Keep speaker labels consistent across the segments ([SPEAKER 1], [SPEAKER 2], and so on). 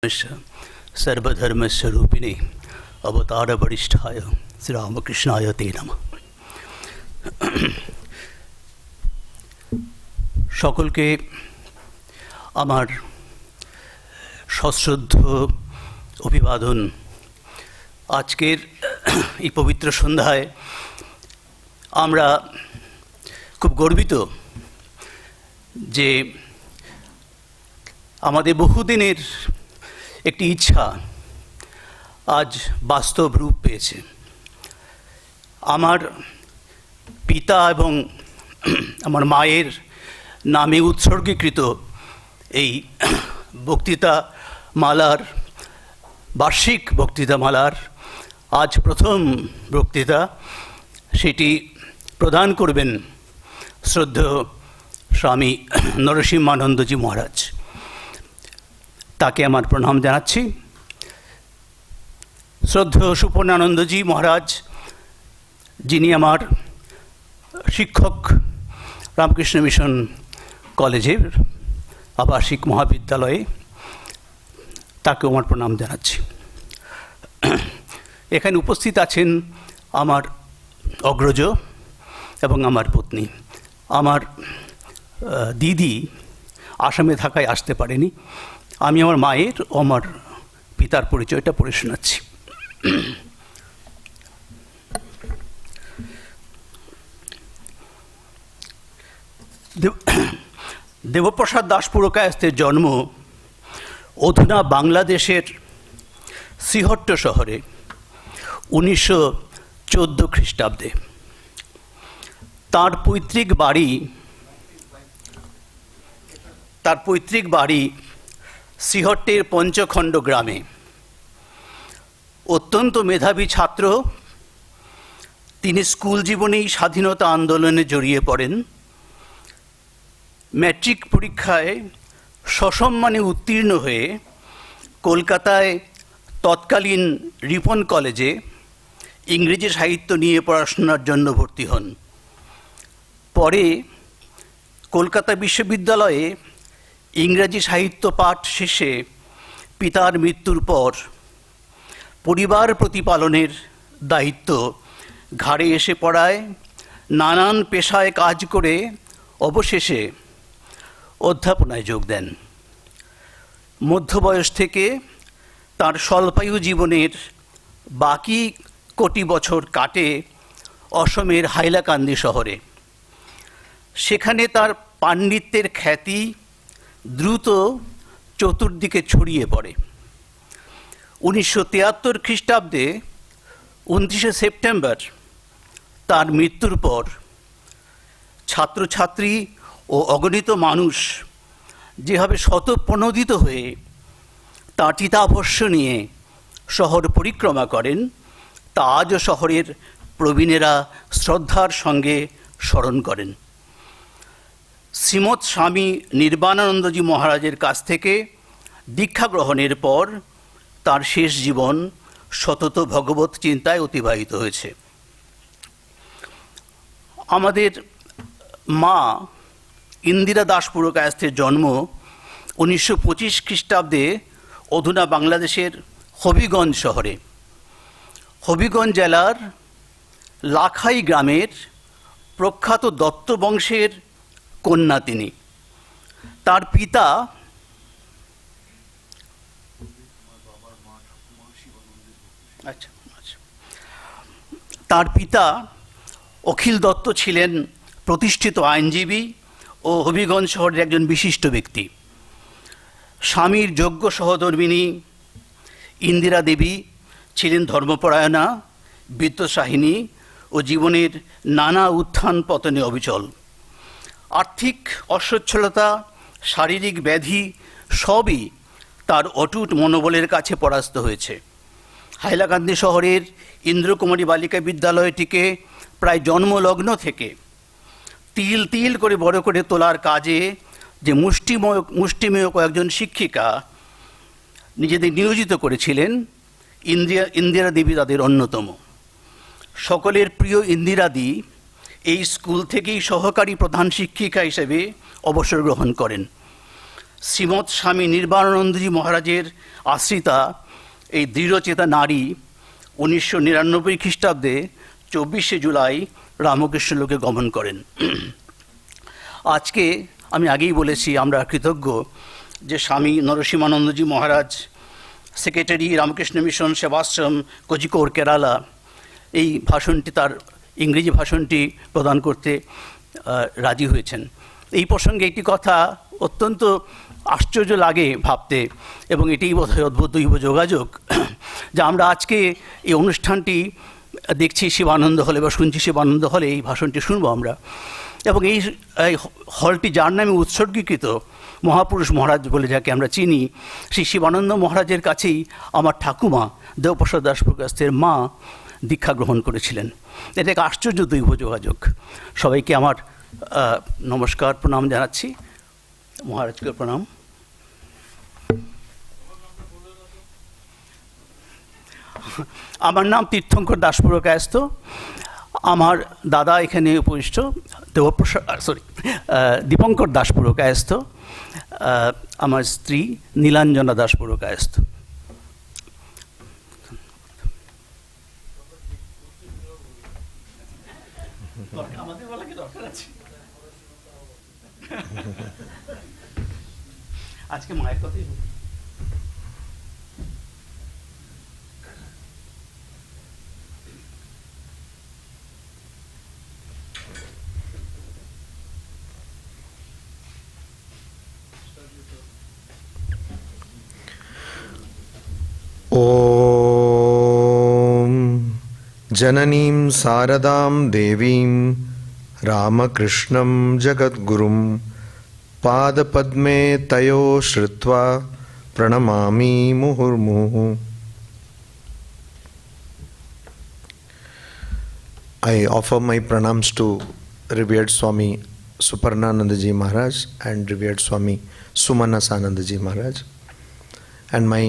[SPEAKER 1] सर्वधर्मस्वरूपिणे अवतार वरिष्ठाय श्री रामकृष्णाय ते नमः। সকলকে আমার সশ্রদ্ধ অভিবাদন। আজকের এই পবিত্র সন্ধ্যায় আমরা খুব গর্বিত যে আমাদের বহুদিনের একটি ইচ্ছা আজ বাস্তব রূপ পেয়েছে। আমার পিতা এবং আমার মায়ের নামে উৎসর্গীকৃত এই বক্তৃতা মালার বার্ষিক বক্তৃতা মালার আজ প্রথম বক্তৃতা, সেটি প্রদান করবেন শ্রদ্ধেয় স্বামী নরসিংহানন্দজি মহারাজ। তাকে আমার প্রণাম জানাচ্ছি। শ্রদ্ধেয় সুপর্ণানন্দজি মহারাজ, যিনি আমার শিক্ষক, রামকৃষ্ণ মিশন কলেজের আবাসিক মহাবিদ্যালয়ে, তাকেও আমার প্রণাম জানাচ্ছি। এখানে উপস্থিত আছেন আমার অগ্রজ এবং আমার পত্নী। আমার দিদি আসামে থাকায় আসতে পারেনি। আমি আমার মায়ের ও আমার পিতার পরিচয়টা পড়ে শোনাচ্ছি। দেবপ্রসাদ দাস পুরকায়স্থের জন্ম অধুনা বাংলাদেশের শ্রীহট্ট শহরে 1914 খ্রিস্টাব্দে। তার পৈতৃক বাড়ি শ্রীহট্টের পঞ্চখণ্ড গ্রামে। অত্যন্ত মেধাবী ছাত্র, তিনি স্কুল জীবনেই স্বাধীনতা আন্দোলনে জড়িয়ে পড়েন। ম্যাট্রিক পরীক্ষায় সসম্মানে উত্তীর্ণ হয়ে কলকাতায় তৎকালীন রিপন কলেজে ইংরেজি সাহিত্য নিয়ে পড়াশোনার জন্য ভর্তি হন। পরে কলকাতা বিশ্ববিদ্যালয়ে ইংরেজি সাহিত্য পাঠ শেষে পিতার মৃত্যুর পর পরিবার প্রতিপালনের দায়িত্ব ঘাড়ে এসে পড়ায় নানান পেশায় কাজ করে অবশেষে অধ্যাপনায় যোগ দেন। মধ্যবয়স থেকে তার স্বল্পায়ু জীবনের বাকি কোটি বছর কাটে অসমের হাইলাকান্দি শহরে। সেখানে তার পাণ্ডিত্যের খ্যাতি দ্রুত চতুর্দিকে ছড়িয়ে পড়ে। 1973 খ্রিস্টাব্দে 29শে সেপ্টেম্বর তার মৃত্যুর পর ছাত্রছাত্রী ও অগণিত মানুষ যেভাবে স্বতঃপ্রণোদিত হয়ে তাঁর চিতাভস্য নিয়ে শহর পরিক্রমা করেন, তা আজও শহরের প্রবীণেরা শ্রদ্ধার সঙ্গে স্মরণ করেন। শ্রীমৎ স্বামী নির্বাণানন্দজি মহারাজের কাছ থেকে দীক্ষা গ্রহণের পর তার শেষ জীবন সতত ভগবত চিন্তায় অতিবাহিত হয়েছে। আমাদের মা ইন্দিরা দাস পুরকায়স্থের জন্ম 1925 খ্রিস্টাব্দে অধুনা বাংলাদেশের হবিগঞ্জ শহরে। হবিগঞ্জ জেলার লাখাই গ্রামের প্রখ্যাত দত্ত বংশের কন্যা তিনি। তার পিতা অখিল দত্ত ছিলেন প্রতিষ্ঠিত আইনজীবী ও হবিগঞ্জ শহরের একজন বিশিষ্ট ব্যক্তি। স্বামীর যোগ্য সহধর্মিণী ইন্দিরা দেবী ছিলেন ধর্মপরায়ণা, বিত্তশাহিনী ও জীবনের নানা উত্থান পতনে অবিচল। আর্থিক অসচ্ছলতা, শারীরিক ব্যাধি সবই তার অটুট মনোবলের কাছে পরাস্ত হয়েছে। হাইলাকান্দি শহরের ইন্দ্রকুমারী বালিকা বিদ্যালয়টিকে প্রায় জন্মলগ্ন থেকে তিল তিল করে বড় করে তোলার কাজে যে মুষ্টিমেয় কয়েকজন শিক্ষিকা নিজেদের নিয়োজিত করেছিলেন, ইন্দিরা দেবী তাদের অন্যতম। সকলের প্রিয় ইন্দিরাদি এই স্কুল থেকেই সহকারী প্রধান শিক্ষিকা হিসেবে অবসর গ্রহণ করেন। শ্রীমৎ স্বামী নির্বাণানন্দজি মহারাজের আশ্রিতা এই দৃঢ়চেতা নারী 1999 খ্রিস্টাব্দে 24শে জুলাই রামকৃষ্ণ লোকে গমন করেন। আজকে আমি আগেই বলেছি আমরা কৃতজ্ঞ যে স্বামী নরসিংহানন্দজি মহারাজ, সেক্রেটারি রামকৃষ্ণ মিশন সেবাশ্রম কোঝিকোড কেরালা, এই ভাষণটি, তার ইংরেজি ভাষণটি প্রদান করতে রাজি হয়েছেন। এই প্রসঙ্গে একটি কথা অত্যন্ত আশ্চর্য লাগে ভাবতে, এবং এটিই বোধহয় অদ্ভুত দৈব যোগাযোগ, যে আমরা আজকে এই অনুষ্ঠানটি দেখছি শিবানন্দ হলে বা শুনছি শিবানন্দ হলে, এই ভাষণটি শুনবো আমরা, এবং এই হলটি যার নামে উৎসর্গীকৃত, মহাপুরুষ মহারাজ বলে যাকে আমরা চিনি, সেই শিবানন্দ মহারাজের কাছেই আমার ঠাকুমা দেবপ্রসাদ দাস পুরকায়স্থের মা দীক্ষা গ্রহণ করেছিলেন। এটা এক আশ্চর্য দৈব যোগাযোগ। সবাইকে আমার নমস্কার, প্রণাম জানাচ্ছি, মহারাজকে প্রণাম। আমার নাম তীর্থঙ্কর দাস পুরকায়স্থ। আমার দাদা এখানে উপবিষ্ট দীপঙ্কর দাস পুরকায়স্থ, আমার স্ত্রী নীলাঞ্জনা দাস পুরকায়স্থ। আমাদের বলা কি দরকার আছে? আজকে মায়ের কথাই বলি।
[SPEAKER 2] ॐ जननीं शारदां देवीं रामकृष्णं जगद्गुरुं पादपद्मे तयो श्रुत्वा प्रणमामि मुहुर्मुहुः। I offer my pranams to revered Swami Suparnanandaji Maharaj and revered Swami Sumanasanandaji Maharaj, and my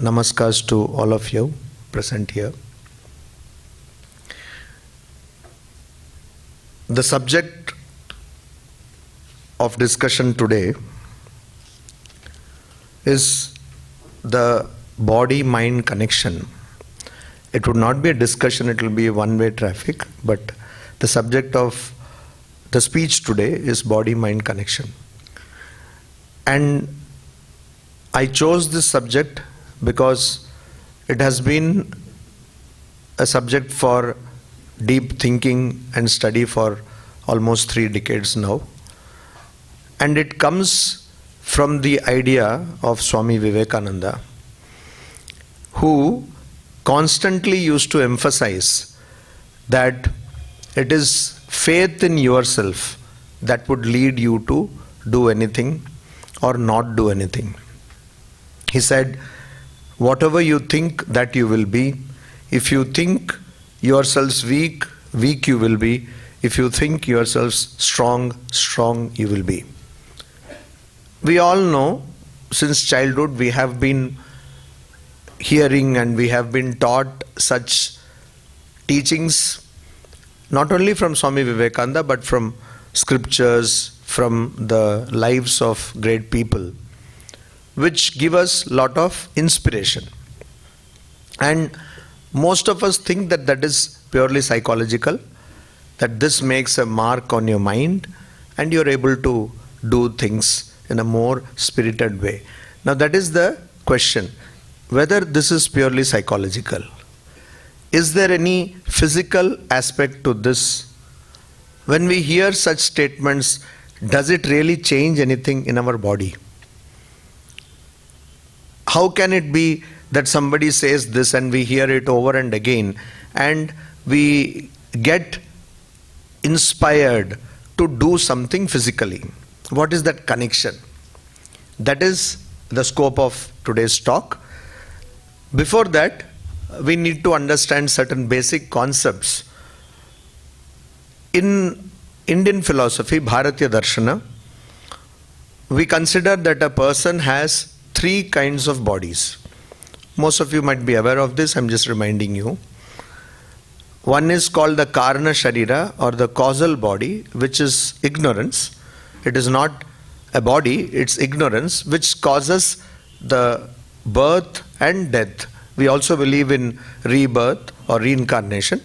[SPEAKER 2] namaskars to all of you present here. The subject of discussion today is the body-mind connection. It would not be a discussion, it will be a one-way traffic, but the subject of the speech today is body-mind connection. And I chose this subject because it has been a subject for deep thinking and study for almost 3 decades now. And it comes from the idea of Swami Vivekananda, who constantly used to emphasize that it is faith in yourself that would lead you to do anything or not do anything. He said, whatever you think that you will be, if you think yourselves weak, weak you will be. If you think yourselves strong, strong you will be. We all know, since childhood we have been hearing and we have been taught such teachings, not only from Swami Vivekananda but from scriptures, from the lives of great people, which give us lot of inspiration. And most of us think that that is purely psychological, that this makes a mark on your mind and you're able to do things in a more spirited way. Now that is the question, whether this is purely psychological. Is there any physical aspect to this? When we hear such statements, does it really change anything in our body? How can it be that somebody says this and we hear it over and again and we get inspired to do something physically? What is that connection? That is the scope of today's talk. Before that, we need to understand certain basic concepts. In Indian philosophy, Bharatiya Darshana, we consider that a person has 3 kinds of bodies. Most of you might be aware of this, I'm just reminding you. One is called the Karna Sharira, or the causal body, which is ignorance. It is not a body, it's ignorance, which causes the birth and death. We also believe in rebirth or reincarnation.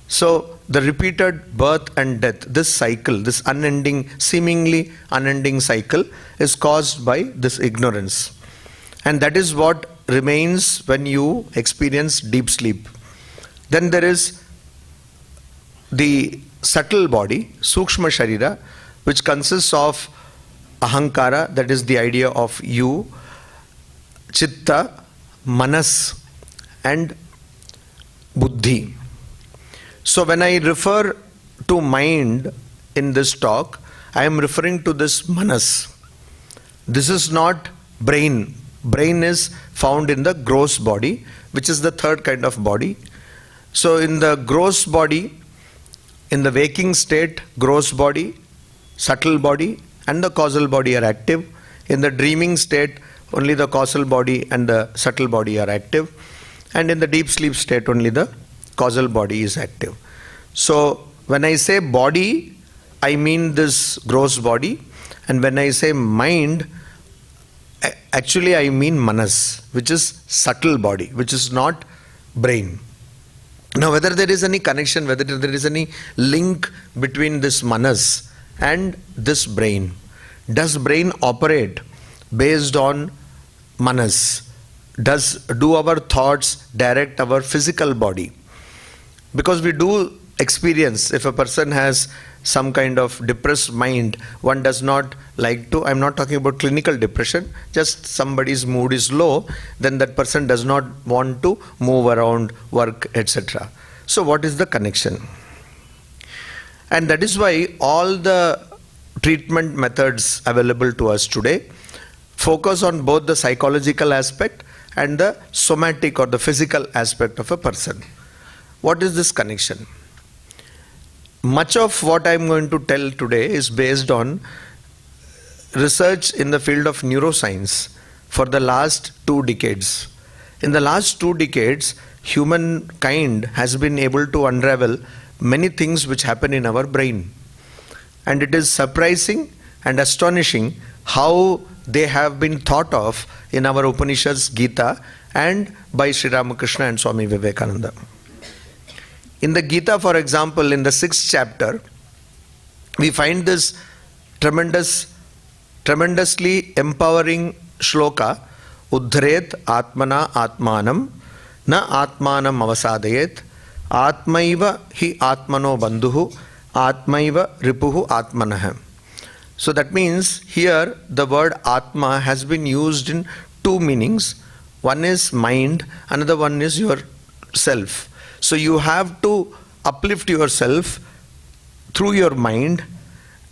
[SPEAKER 2] So the repeated birth and death, this cycle, this unending, seemingly unending cycle, is caused by this ignorance. And that is what remains when you experience deep sleep. Then there is the subtle body, Sukshma Sharira, which consists of Ahankara, that is the idea of you, Chitta, Manas, and Buddhi. So when I refer to mind in this talk, I am referring to this Manas. This is not brain. Brain is found in the gross body, which is the third kind of body. So in the gross body, in the waking state, gross body, subtle body, and the causal body are active. In the dreaming state, only the causal body and the subtle body are active. And in the deep sleep state, only the causal body is active. So when I say body, I mean this gross body. And when I say mind, actually I mean Manas, which is subtle body, which is not brain. Now whether there is any connection, whether there is any link between this Manas and this brain. Does brain operate based on Manas? Do our thoughts direct our physical body? Because we do experience, if a person has some kind of depressed mind, one does not like to, I'm not talking about clinical depression, just somebody's mood is low, then that person does not want to move around, work, etc. So what is the connection? And that is why all the treatment methods available to us today focus on both the psychological aspect and the somatic or the physical aspect of a person. What is this connection? Much of what I am going to tell today is based on research in the field of neuroscience for the last 2 decades. In the last 2 decades, humankind has been able to unravel many things which happen in our brain. And it is surprising and astonishing how they have been thought of in our Upanishads, Gita, and by Sri Ramakrishna and Swami Vivekananda. In the Gita, for example, in the 6th chapter, we find this tremendously empowering shloka, Uddharet Atmana Atmanam, Na Atmanam Avasadayet, Atmaiva Hi Atmano Bandhuhu, Atmaiva Ripuhu Atmanah. So that means here the word Atma has been used in 2 meanings. One is mind, another one is your self. So you have to uplift yourself through your mind,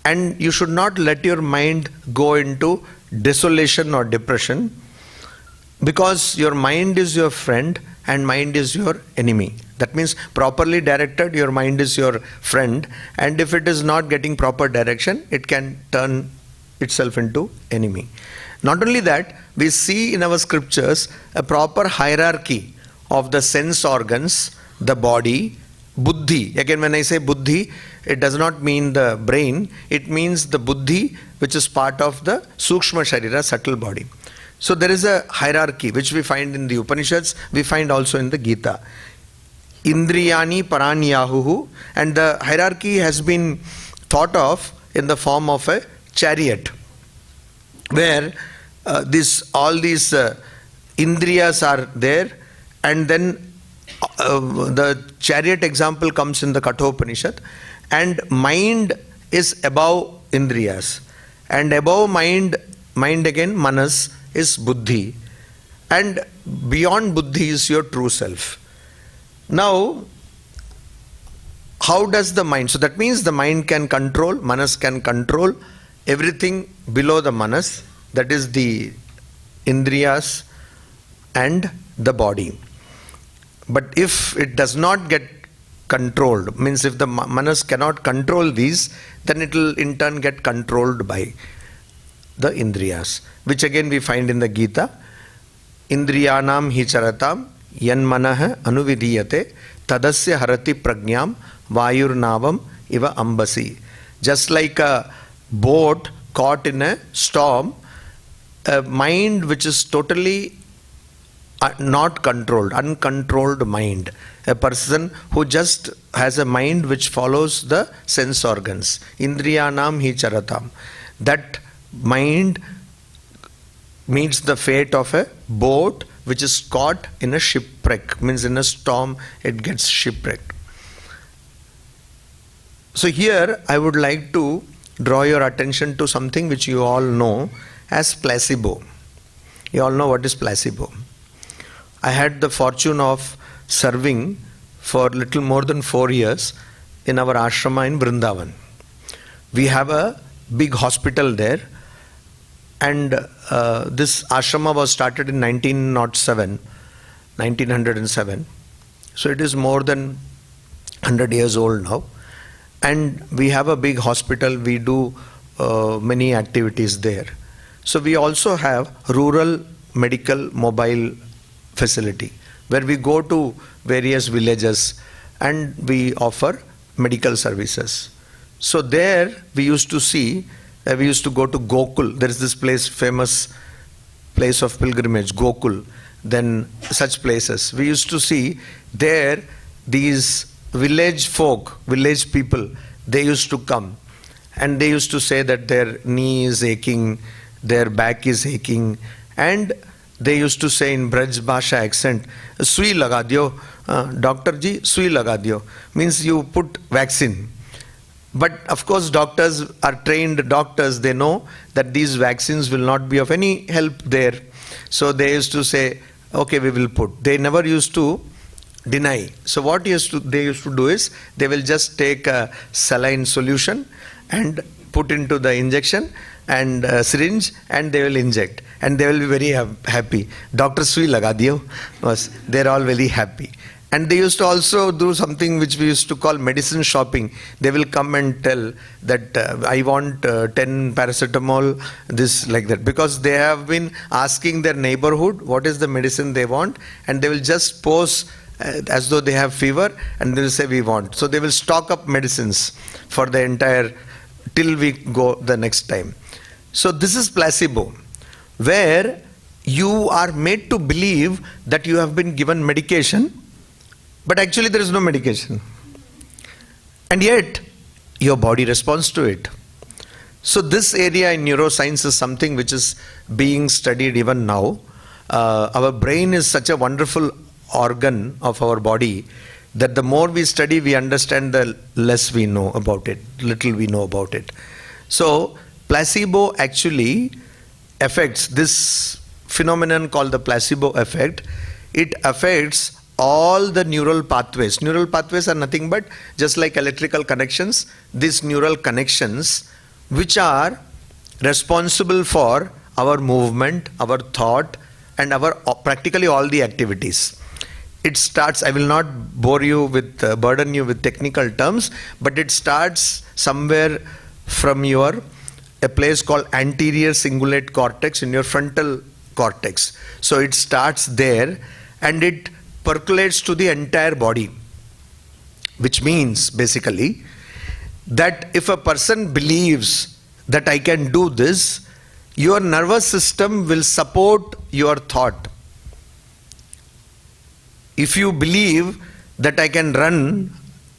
[SPEAKER 2] and you should not let your mind go into desolation or depression, because your mind is your friend and mind is your enemy. That means properly directed, your mind is your friend, and if it is not getting proper direction, it can turn itself into enemy. Not only that, we see in our scriptures a proper hierarchy of the sense organs, the body, buddhi. Again, when I say buddhi, it does not mean the brain, it means the buddhi, which is part of the Sukshma Sharira, subtle body. So there is a hierarchy which we find in the Upanishads, we find also in the Gita. Indriyani Paranyahuhu, and the hierarchy has been thought of in the form of a chariot, where all these Indriyas are there, and then the chariot example comes in the Kathopanishad, and mind is above Indriyas, and above mind again, Manas, is Buddhi, and beyond Buddhi is your true self. Now, how does the mind, so that means the mind can control, Manas can control everything below the Manas, that is the Indriyas and the body. But if it does not get controlled, means if the Manas cannot control these, then it will in turn get controlled by the Indriyas, which again we find in the Gita. Indriyanam hi charatam yan manah anuvidiyate tadasya harati prajnam vayurnavam iva ambasi. Just like a boat caught in a storm, a mind which is totally not controlled, uncontrolled mind. A person who just has a mind which follows the sense organs. Indriyanam hi charatam. That mind meets the fate of a boat which is caught in a shipwreck. Means in a storm it gets shipwrecked. So here I would like to draw your attention to something which you all know as placebo. You all know what is placebo. I had the fortune of serving for little more than 4 years in our ashrama in Vrindavan. We have a big hospital there, and this ashrama was started in 1907. So it is more than 100 years old now. And we have a big hospital, we do many activities there. So we also have rural medical mobile facility where we go to various villages and we offer medical services. So there we used to see, we used to go to Gokul. There is this place, famous place of pilgrimage, Gokul. Then such places. We used to see there these village folk, village people, they used to come and they used to say that their knee is aching, their back is aching, and they used to say in Braj Bhasha accent, "Sui laga diyo, doctor ji, sui laga diyo," means you put vaccine. But of course doctors are trained doctors, they know that these vaccines will not be of any help there. So they used to say, okay, we will put. They never used to deny. So what they used to do is, they will just take a saline solution and put into the injection and syringe and they will inject. And they will be very happy. Doctor sui laga diyo. They're all very happy. And they used to also do something which we used to call medicine shopping. They will come and tell that I want 10 paracetamol, this like that. Because they have been asking their neighborhood what is the medicine they want, and they will just pose as though they have fever and they will say we want. So they will stock up medicines for the entire, till we go the next time. So this is placebo, where you are made to believe that you have been given medication, but actually there is no medication. And yet, your body responds to it. So this area in neuroscience is something which is being studied even now. Our brain is such a wonderful organ of our body that the more we study, we understand, the less we know about it, little we know about it. So placebo actually affects this phenomenon called the placebo effect. It affects all the neural pathways. Neural pathways are nothing but just like electrical connections. These neural connections which are responsible for our movement, our thought, and our practically all the activities. It starts, I will not bore you with, burden you with technical terms, but it starts somewhere from a place called anterior cingulate cortex in your frontal cortex. So it starts there and it percolates to the entire body, which means basically that if a person believes that I can do this, your nervous system will support your thought. If you believe that I can run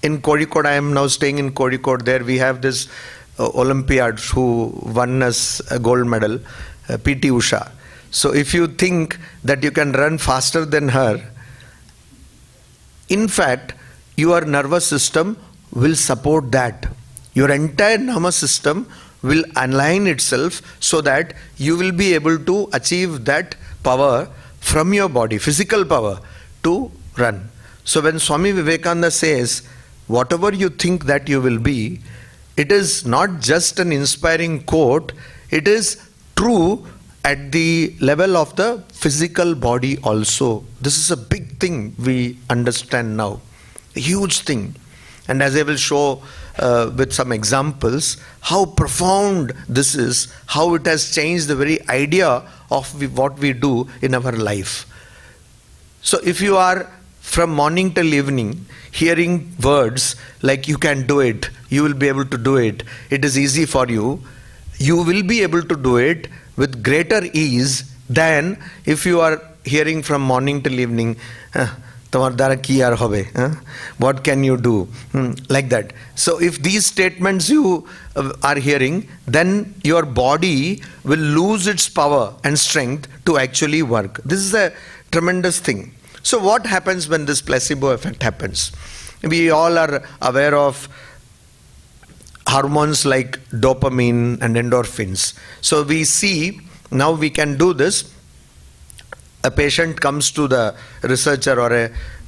[SPEAKER 2] in Kozhikode, I am now staying in Kozhikode, there we have this Olympiad who won us a gold medal, P.T. Usha. So if you think that you can run faster than her, in fact, your nervous system will support that. Your entire nervous system will align itself so that you will be able to achieve that power from your body, physical power, to run. So when Swami Vivekananda says, whatever you think that you will be, it is not just an inspiring quote, it is true at the level of the physical body also. This is a big thing we understand now, a huge thing. And as I will show with some examples, how profound this is, how it has changed the very idea of what we do in our life. So if you are from morning till evening hearing words like you can do it, you will be able to do it, it is easy for you, you will be able to do it with greater ease than if you are hearing from morning till evening, "Tomar dara ki ar hobe, what can you do?" Like that. So if these statements you are hearing, then your body will lose its power and strength to actually work. This is a tremendous thing. So what happens when this placebo effect happens? We all are aware of hormones like dopamine and endorphins. So we see, now we can do this. A patient comes to the researcher,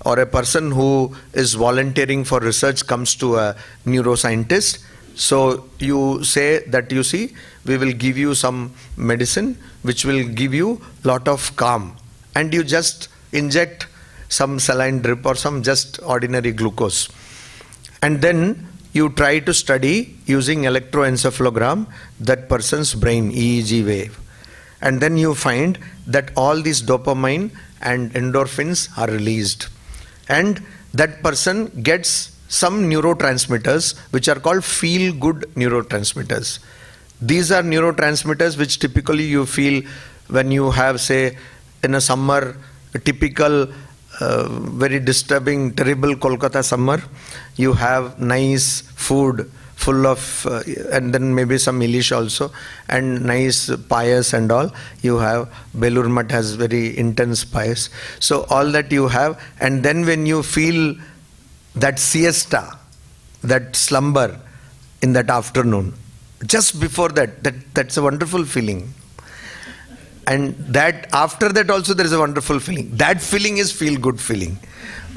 [SPEAKER 2] or a person who is volunteering for research comes to a neuroscientist. So you say that, you see, we will give you some medicine which will give you lot of calm, and you just inject some saline drip or some just ordinary glucose, and then you try to study using electroencephalogram that person's brain EEG wave, and then you find that all these dopamine and endorphins are released, and that person gets some neurotransmitters which are called feel good neurotransmitters. These are neurotransmitters which typically you feel when you have, say, in a summer, a typical very disturbing, terrible Kolkata summer, you have nice food full of, and then maybe some ilish also, and nice payas and all. You have, Belur Math has very intense payas. So all that you have, and then when you feel that siesta, that slumber in that afternoon, just before that's a wonderful feeling. And that after that also there is a wonderful feeling. That feeling is feel good feeling.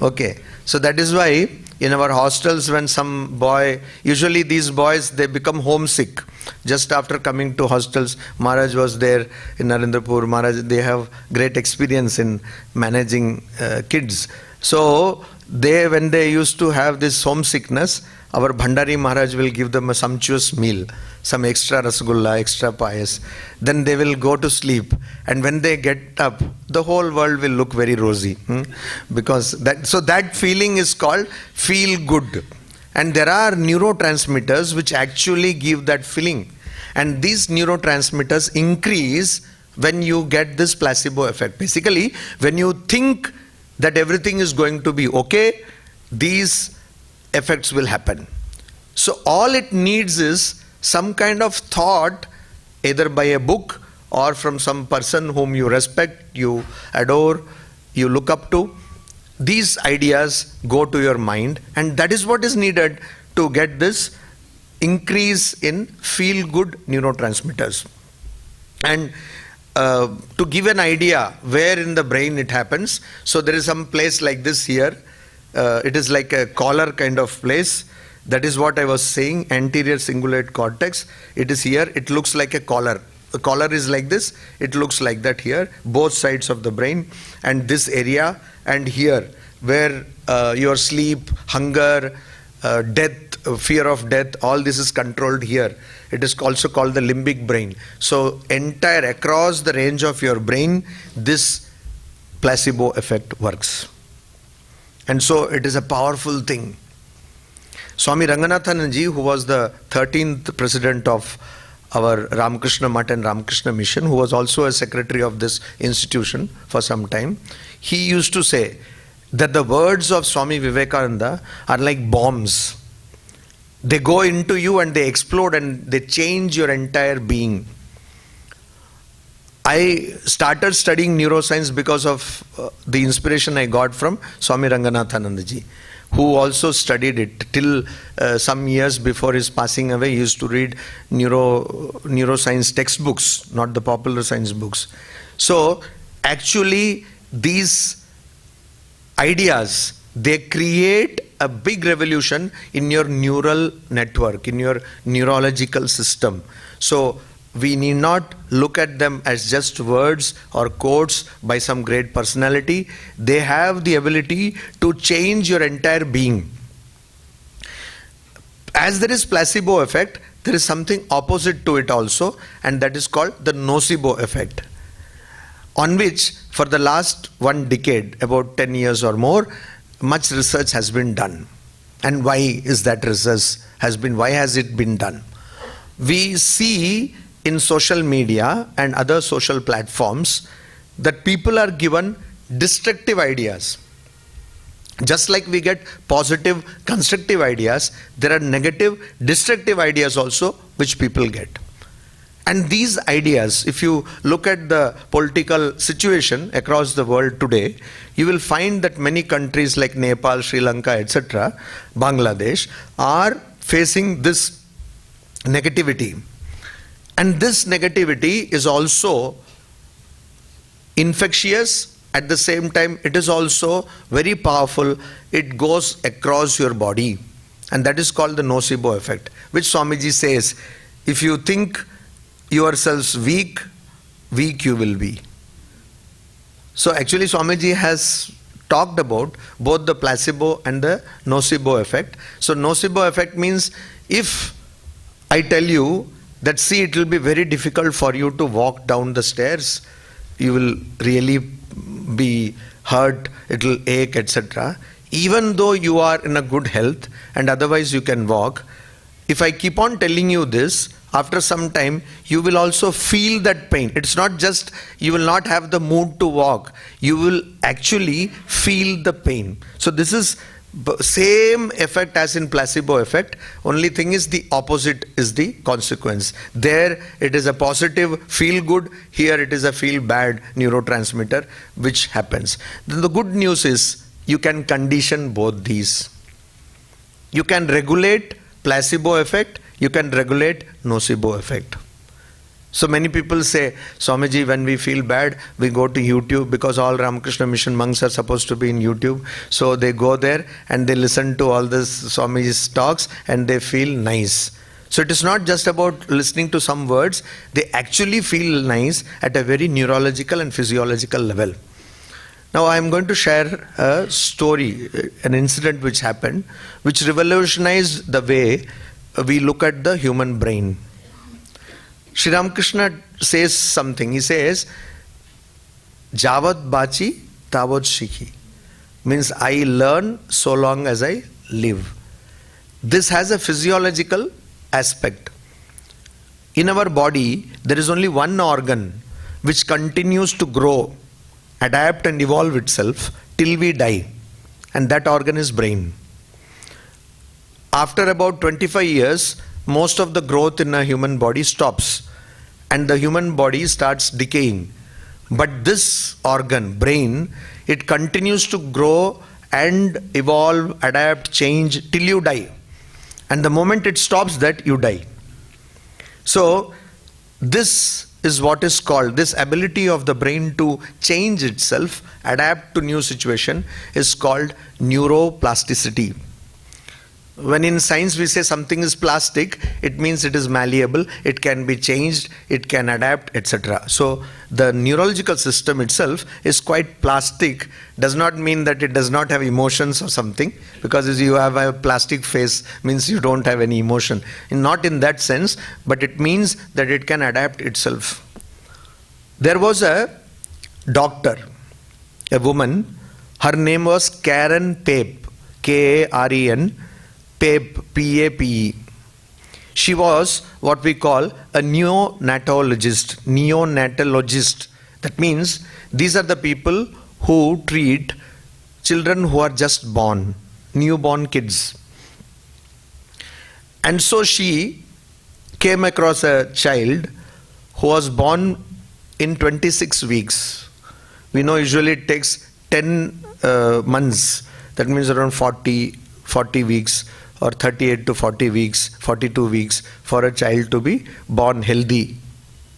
[SPEAKER 2] Okay. So that is why in our hostels, when some boy, usually these boys, they become homesick just after coming to hostels. Maharaj was there in Narendrapur. Maharaj, they have great experience in managing kids. So they, when they used to have this homesickness, our Bhandari Maharaj will give them a sumptuous meal, some extra rasgulla, extra payas. Then they will go to sleep, and when they get up, the whole world will look very rosy. Because that feeling is called feel good. And there are neurotransmitters which actually give that feeling. And these neurotransmitters increase when you get this placebo effect. Basically, when you think that everything is going to be okay, these effects will happen. So all it needs is some kind of thought, either by a book or from some person whom you respect, you adore, you look up to. These ideas go to your mind, and that is what is needed to get this increase in feel-good neurotransmitters. And to give an idea where in the brain it happens, so there is some place like this here. It is like a collar kind of place. That is what I was saying, anterior cingulate cortex. It is here. It looks like a collar. The collar is like this. It looks like that here, both sides of the brain. And this area, and here, where your sleep, hunger, death, fear of death, all this is controlled here. It is also called the limbic brain. So entire, across the range of your brain, this placebo effect works. And so it is a powerful thing. Swami Ranganathananji, who was the 13th president of our Ramakrishna Math and Ramakrishna Mission, who was also a secretary of this institution for some time, he used to say that the words of Swami Vivekananda are like bombs. They go into you and they explode and they change your entire being. I started studying neuroscience because of the inspiration I got from Swami Ranganathanandaji, who also studied it till some years before his passing away. He used to read neuroscience textbooks, not the popular science books. So actually these ideas, they create a big revolution in your neural network, in your neurological system. So we need not look at them as just words or quotes by some great personality. They have the ability to change your entire being. As there is placebo effect, there is something opposite to it also, and that is called the nocebo effect, on which for the last 1 decade, about 10 years or more, much research has been done. And why is that research why has it been done? We see in social media and other social platforms that people are given destructive ideas. Just like we get positive, constructive ideas, there are negative, destructive ideas also which people get. And these ideas, if you look at the political situation across the world today, you will find that many countries like Nepal, Sri Lanka, etc., Bangladesh, are facing this negativity. And this negativity is also infectious. At the same time, it is also very powerful. It goes across your body. And that is called the nocebo effect, which Swamiji says, if you think yourselves weak, weak you will be. So actually Swamiji has talked about both the placebo and the nocebo effect. So nocebo effect means if I tell you that, see, it will be very difficult for you to walk down the stairs, you will really be hurt, it will ache, etc. Even though you are in a good health and otherwise you can walk, if I keep on telling you this, after some time you will also feel that pain. It's not just you will not have the mood to walk, you will actually feel the pain. So this is same effect as in placebo effect, only thing is the opposite is the consequence. There it is a positive feel good, here it is a feel bad neurotransmitter which happens. Then the good news is you can condition both these. You can regulate placebo effect, you can regulate nocebo effect. So many people say, Swamiji, when we feel bad, we go to YouTube, because all Ramakrishna Mission monks are supposed to be in YouTube. So they go there and they listen to all this Swamiji's talks and they feel nice. So it is not just about listening to some words, they actually feel nice at a very neurological and physiological level. Now I am going to share a story, an incident which happened, which revolutionized the way we look at the human brain. Sri Ramakrishna says something. He says, Javat bachi, tavat shikhi. Means I learn so long as I live. This has a physiological aspect. In our body, there is only one organ which continues to grow, adapt and evolve itself till we die. And that organ is brain. After about 25 years, most of the growth in a human body stops and the human body starts decaying. But this organ, brain, it continues to grow and evolve, adapt, change till you die. And the moment it stops that, you die. So this is what is called, this ability of the brain to change itself, adapt to new situation, is called neuroplasticity. When in science we say something is plastic, it means it is malleable, it can be changed, it can adapt, etc. So the neurological system itself is quite plastic. Does not mean that it does not have emotions or something, because if you have a plastic face means you don't have any emotion. Not in that sense, but it means that it can adapt itself. There was a doctor, a woman, her name was Karen Pape, Karen Pape, P-A-P-E. She was what we call a neonatologist. That means these are the people who treat children who are just born, newborn kids. And so she came across a child who was born in 26 weeks. We know usually it takes 10 months, that means around 40 weeks, or 38 to 40 weeks, 42 weeks for a child to be born healthy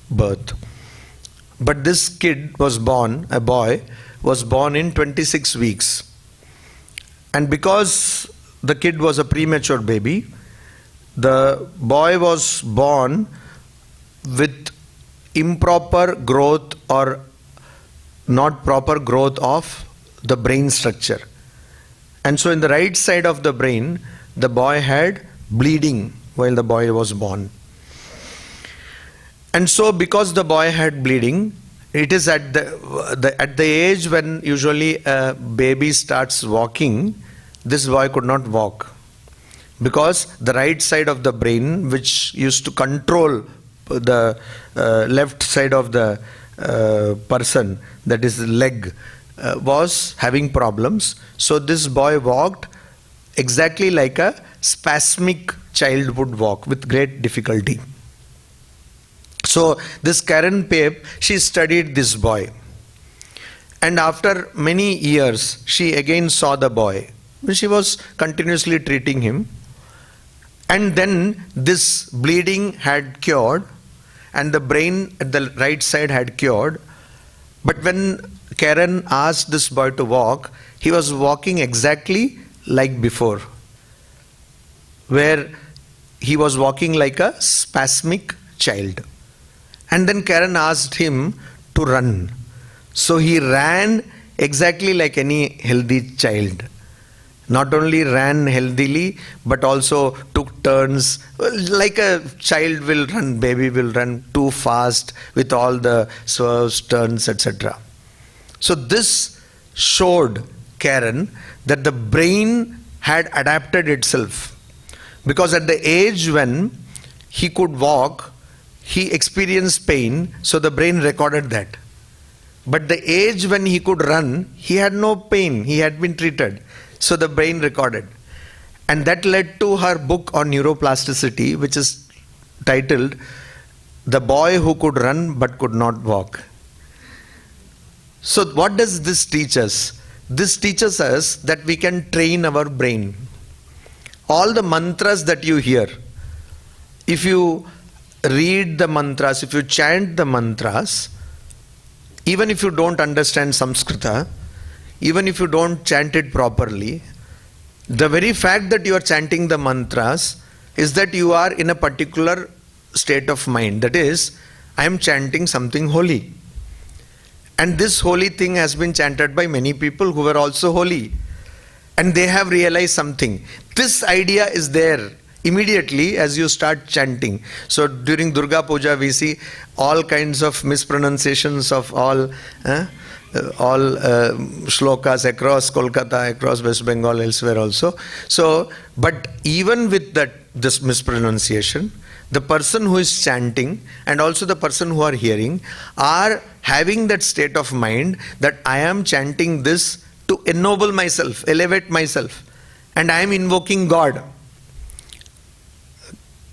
[SPEAKER 2] birth. But this kid was born, a boy, was born in 26 weeks. And because the kid was a premature baby, the boy was born with improper growth or not proper growth of the brain structure. And so in the right side of the brain, the boy had bleeding while the boy was born. And so because the boy had bleeding, it is at the age when usually a baby starts walking, this boy could not walk. Because the right side of the brain, which used to control left side of the person, that is leg, was having problems. So this boy walked exactly like a spasmic child would walk, with great difficulty. So this Karen Pape, she studied this boy. And after many years, she again saw the boy. She was continuously treating him. And then this bleeding had cured, and the brain at the right side had cured. But when Karen asked this boy to walk, he was walking exactly like before, where he was walking like a spasmic child. And then Karen asked him to run. So he ran exactly like any healthy child. Not only ran healthily, but also took turns, like a child will run, baby will run too fast with all the swerves, turns, etc. So this showed Karen that the brain had adapted itself. Because at the age when he could walk, he experienced pain, so the brain recorded that. But the age when he could run, he had no pain, he had been treated. So the brain recorded. And that led to her book on neuroplasticity, which is titled The Boy Who Could Run But Could Not Walk. So what does this teach us? This teaches us that we can train our brain. All the mantras that you hear, if you read the mantras, if you chant the mantras, even if you don't understand Samskrita, even if you don't chant it properly, the very fact that you are chanting the mantras is that you are in a particular state of mind. That is, I am chanting something holy. And this holy thing has been chanted by many people who were also holy. And they have realized something. This idea is there immediately as you start chanting. So during Durga Puja we see all kinds of mispronunciations of all shlokas across Kolkata, across West Bengal, elsewhere also. So, but even with this mispronunciation, the person who is chanting and also the person who are hearing are having that state of mind that I am chanting this to ennoble myself, elevate myself, and I am invoking God.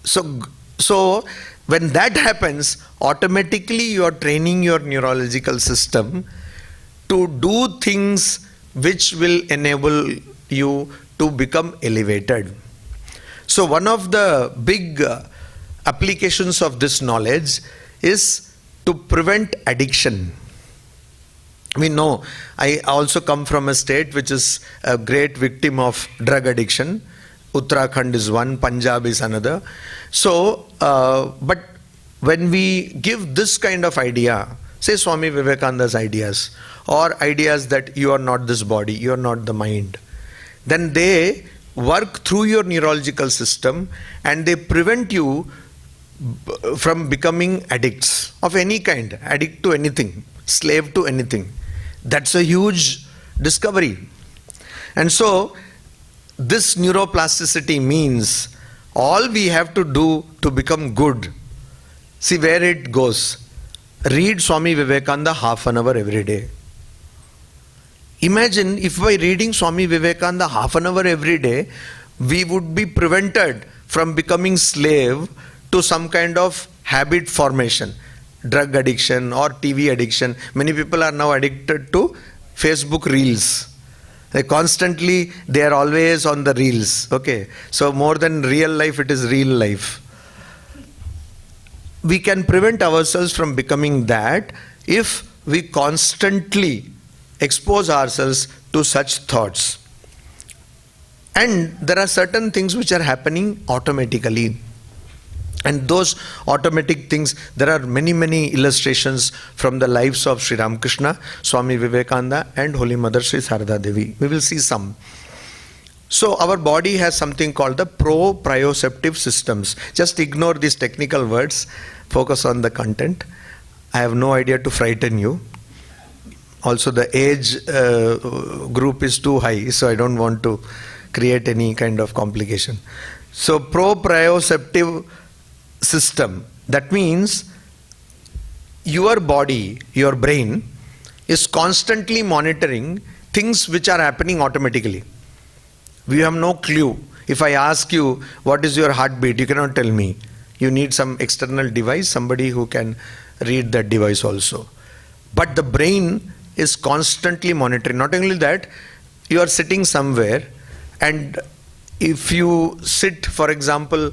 [SPEAKER 2] So when that happens, automatically you are training your neurological system to do things which will enable you to become elevated. So one of the big applications of this knowledge is to prevent addiction. We know, I also come from a state which is a great victim of drug addiction. Uttarakhand is one, Punjab is another. So, but when we give this kind of idea, say Swami Vivekananda's ideas, or ideas that you are not this body, you are not the mind, then they work through your neurological system and they prevent you from becoming addicts of any kind, addict to anything, slave to anything. That's a huge discovery. And so this neuroplasticity means all we have to do to become good. See where it goes. Read Swami Vivekananda half an hour every day. Imagine if by reading Swami Vivekananda half an hour every day, we would be prevented from becoming slave to some kind of habit formation, drug addiction or TV addiction. Many people are now addicted to Facebook Reels. They are always on the Reels. Okay, so more than real life, it is real life. We can prevent ourselves from becoming that if we constantly expose ourselves to such thoughts. And there are certain things which are happening automatically. And those automatic things, there are many illustrations from the lives of Sri Ramakrishna, Swami Vivekananda and Holy Mother Sri Sarada Devi. We will see some. So our body has something called the proprioceptive systems. Just ignore these technical words, focus on the content. I have no idea to frighten you. Also the age group is too high, so I don't want to create any kind of complication. So proprioceptive system That means your body, your brain, is constantly monitoring things which are happening automatically. We have no clue. If I ask you, what is your heartbeat? You cannot tell me. You need some external device, somebody who can read that device also. But the brain is constantly monitoring. Not only that, you are sitting somewhere, and if you sit, for example,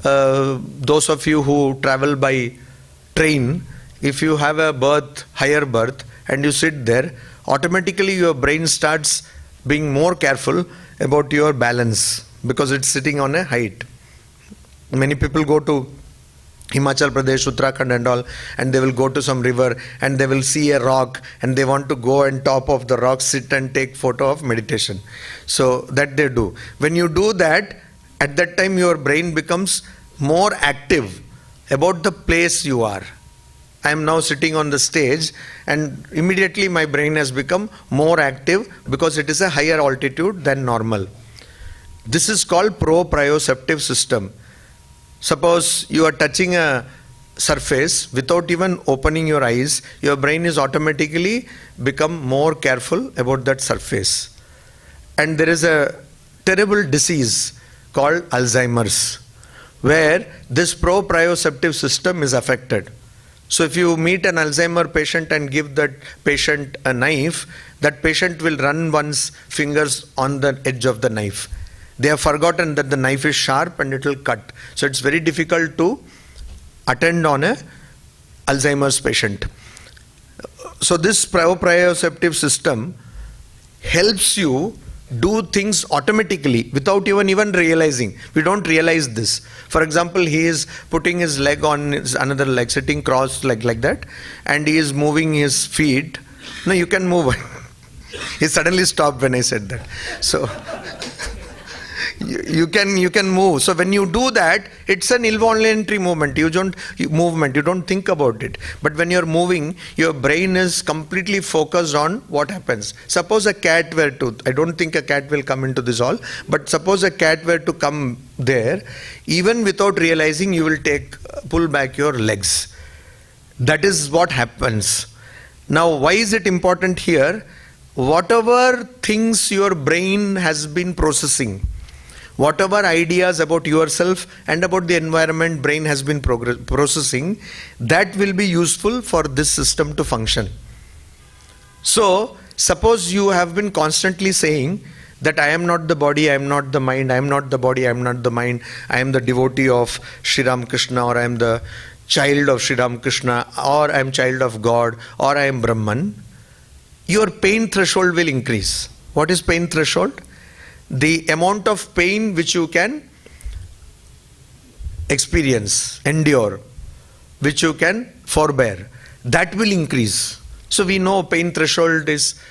[SPEAKER 2] those of you who travel by train, if you have a berth, higher berth, and you sit there, automatically your brain starts being more careful about your balance because it's sitting on a height. Many people go to Himachal Pradesh, Uttarakhand and all, and they will go to some river and they will see a rock and they want to go on top of the rock, sit and take photo of meditation. So that they do. When you do that, at that time your brain becomes more active about the place you are. I am now sitting on the stage and immediately my brain has become more active because it is a higher altitude than normal. This is called proprioceptive system. Suppose you are touching a surface without even opening your eyes, your brain is automatically become more careful about that surface. And there is a terrible disease called Alzheimer's, where this proprioceptive system is affected. So if you meet an Alzheimer patient and give that patient a knife, that patient will run one's fingers on the edge of the knife. They have forgotten that the knife is sharp and it will cut. So it's very difficult to attend on a Alzheimer's patient. So this proprioceptive system helps you do things automatically without even realizing. We don't realize this. For example, he is putting his leg on his another leg, sitting cross like that, and he is moving his feet. No, you can move. He suddenly stopped when I said that. So you can move. So when you do that, it's an involuntary movement. You don't think about it. But when you're moving, your brain is completely focused on what happens. Suppose a cat were to, I don't think a cat will come into this hall, but suppose a cat were to come there, even without realizing, you will pull back your legs. That is what happens. Now, why is it important here? Whatever things your brain has been processing, whatever ideas about yourself and about the environment brain has been processing, that will be useful for this system to function. So, suppose you have been constantly saying that I am not the body, I am not the mind, I am not the body, I am not the mind, I am the devotee of Sri Ramakrishna, or I am the child of Sri Ramakrishna, or I am child of God, or I am Brahman, your pain threshold will increase. What is pain threshold? The amount of pain which you can experience, endure, which you can forbear, that will increase. So we know pain threshold is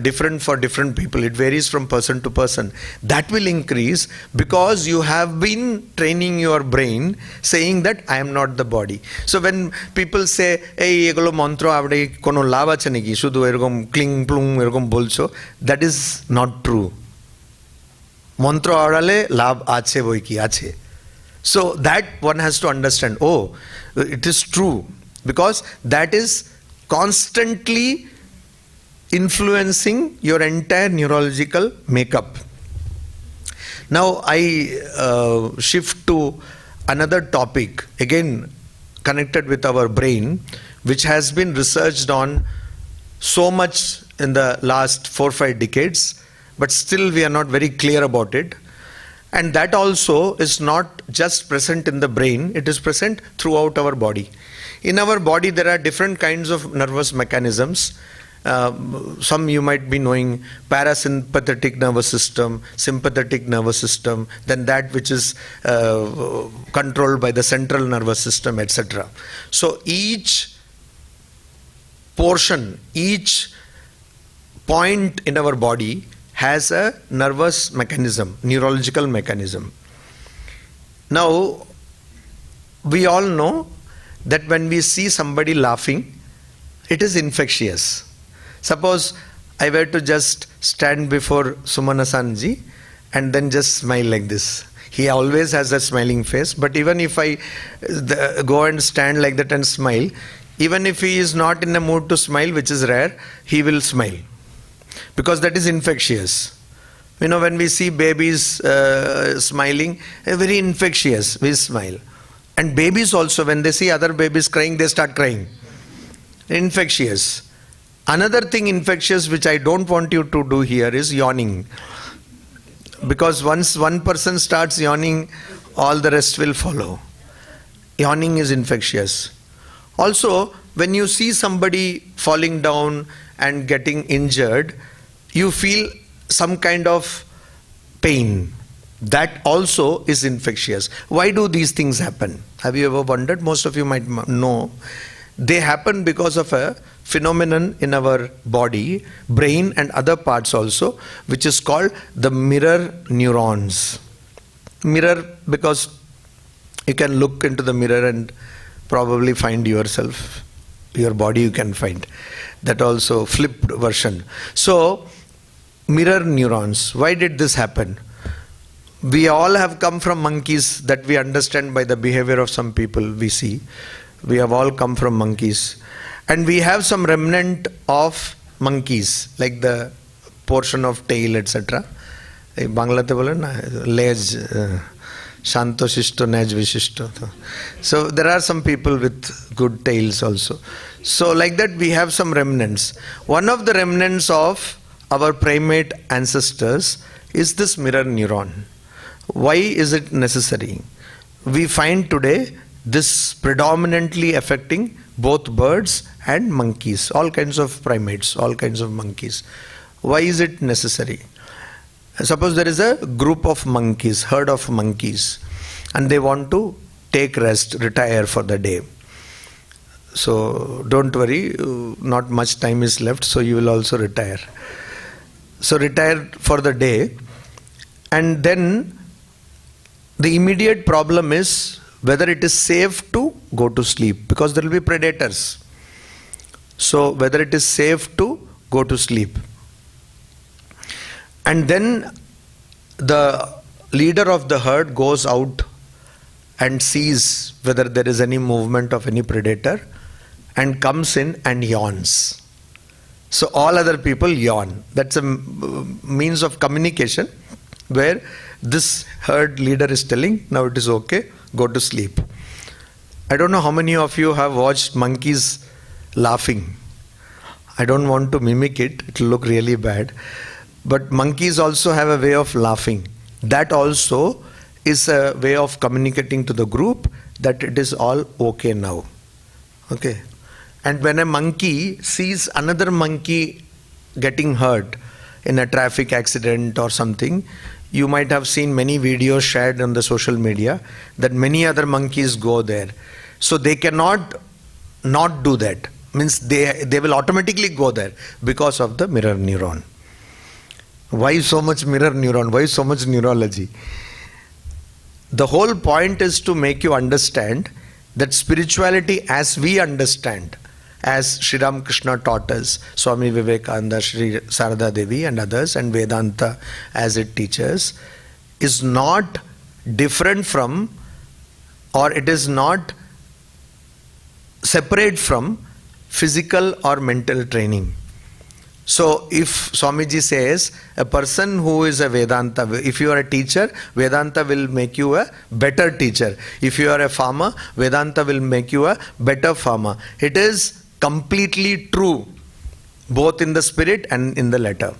[SPEAKER 2] different for different people. It varies from person to person. That will increase because you have been training your brain saying that I am not the body. So when people say, hey, egolo mantra avde kono lav ache naki, shudhu erokom kling plung erokom bolcho, that is not true. Mantra avdale lav ache boi ki ache. So that one has to understand, oh, it is true, because that is constantly influencing your entire neurological makeup. Now I shift to another topic, again connected with our brain, which has been researched on so much in the last 4-5 decades, but still we are not very clear about it. And that also is not just present in the brain, it is present throughout our body. In our body there are different kinds of nervous mechanisms. Some you might be knowing: parasympathetic nervous system, sympathetic nervous system, then that which is controlled by the central nervous system, etc. So each portion, each point in our body has a nervous mechanism, neurological mechanism. Now, we all know that when we see somebody laughing, it is infectious. Suppose I were to just stand before Sumana Sanji and then just smile like this. He always has a smiling face. But even if I go and stand like that and smile, even if he is not in a mood to smile, which is rare, he will smile. Because that is infectious. You know, when we see babies smiling, very infectious, we smile. And babies also, when they see other babies crying, they start crying. Infectious. Another thing infectious which I don't want you to do here is yawning. Because once one person starts yawning, all the rest will follow. Yawning is infectious. Also, when you see somebody falling down and getting injured, you feel some kind of pain. That also is infectious. Why do these things happen? Have you ever wondered? Most of you might know. They happen because of a phenomenon in our body, brain and other parts also, which is called the mirror neurons. Mirror, because you can look into the mirror and probably find yourself, your body you can find. That also flipped version. So, mirror neurons. Why did this happen? We all have come from monkeys, that we understand by the behavior of some people we see. We have all come from monkeys. And we have some remnant of monkeys, like the portion of tail, etc. Bangla te bole na, leg, shanto shisto, nej vishisto. So there are some people with good tails also. So like that we have some remnants. One of the remnants of our primate ancestors is this mirror neuron. Why is it necessary? We find today this predominantly affecting both birds and monkeys, all kinds of primates, all kinds of monkeys. Why is it necessary? Suppose there is a group of monkeys, herd of monkeys, and they want to take rest, retire for the day. So don't worry, not much time is left, so you will also retire. So retire for the day, and then the immediate problem is whether it is safe to go to sleep, because there will be predators. So whether it is safe to go to sleep. And then the leader of the herd goes out and sees whether there is any movement of any predator and comes in and yawns. So all other people yawn. That's a means of communication where this herd leader is telling, now it is okay, go to sleep. I don't know how many of you have watched monkeys laughing. I don't want to mimic it, it will look really bad. But monkeys also have a way of laughing. That also is a way of communicating to the group that it is all okay now. Okay. And when a monkey sees another monkey getting hurt in a traffic accident or something, you might have seen many videos shared on the social media that many other monkeys go there. So they cannot not do that. Means they will automatically go there because of the mirror neuron. Why so much mirror neuron? Why so much neurology? The whole point is to make you understand that spirituality as we understand, as Sri Ramakrishna taught us, Swami Vivekananda, Sri Sarada Devi and others, and Vedanta as it teaches, is not different from, or it is not separate from physical or mental training. So if Swamiji says a person who is a Vedanta, if you are a teacher, Vedanta will make you a better teacher. If you are a farmer, Vedanta will make you a better farmer. It is completely true, both in the spirit and in the letter.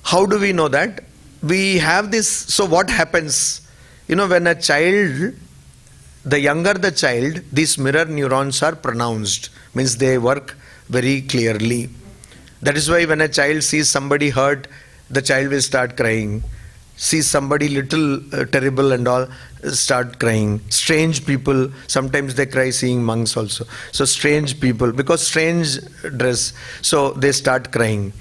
[SPEAKER 2] How do we know that? We have this, so what happens? You know, when a child, the younger the child, these mirror neurons are pronounced, means they work very clearly. That is why when a child sees somebody hurt, the child will start crying. Sees somebody little terrible and all, start crying. Strange people, sometimes they cry seeing monks also. So strange people, because strange dress, so they start crying.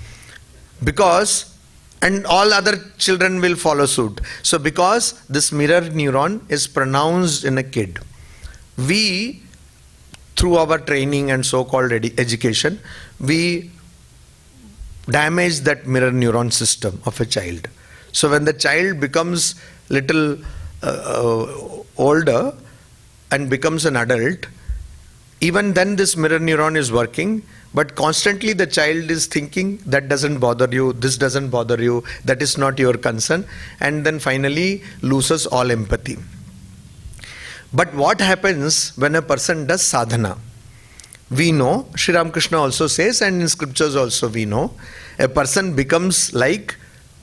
[SPEAKER 2] Because, and all other children will follow suit. So because this mirror neuron is pronounced in a kid, we, through our training and so-called education, we damage that mirror neuron system of a child. So when the child becomes little older and becomes an adult, even then this mirror neuron is working, but constantly the child is thinking, that doesn't bother you, this doesn't bother you, that is not your concern, and then finally loses all empathy. But what happens when a person does sadhana? We know, Sri Ramakrishna also says, and in scriptures also we know, a person becomes like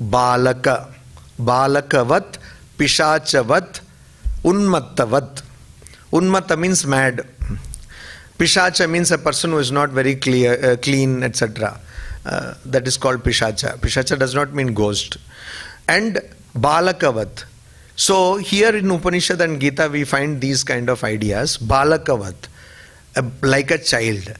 [SPEAKER 2] balaka, balakavat, pishachavat, unmattavat. Unmatta means mad. Pishacha means a person who is not very clean, etc. That is called pishacha. Pishacha does not mean ghost. And balakavat. So here in Upanishad and Gita we find these kind of ideas. Balakavat, like a child.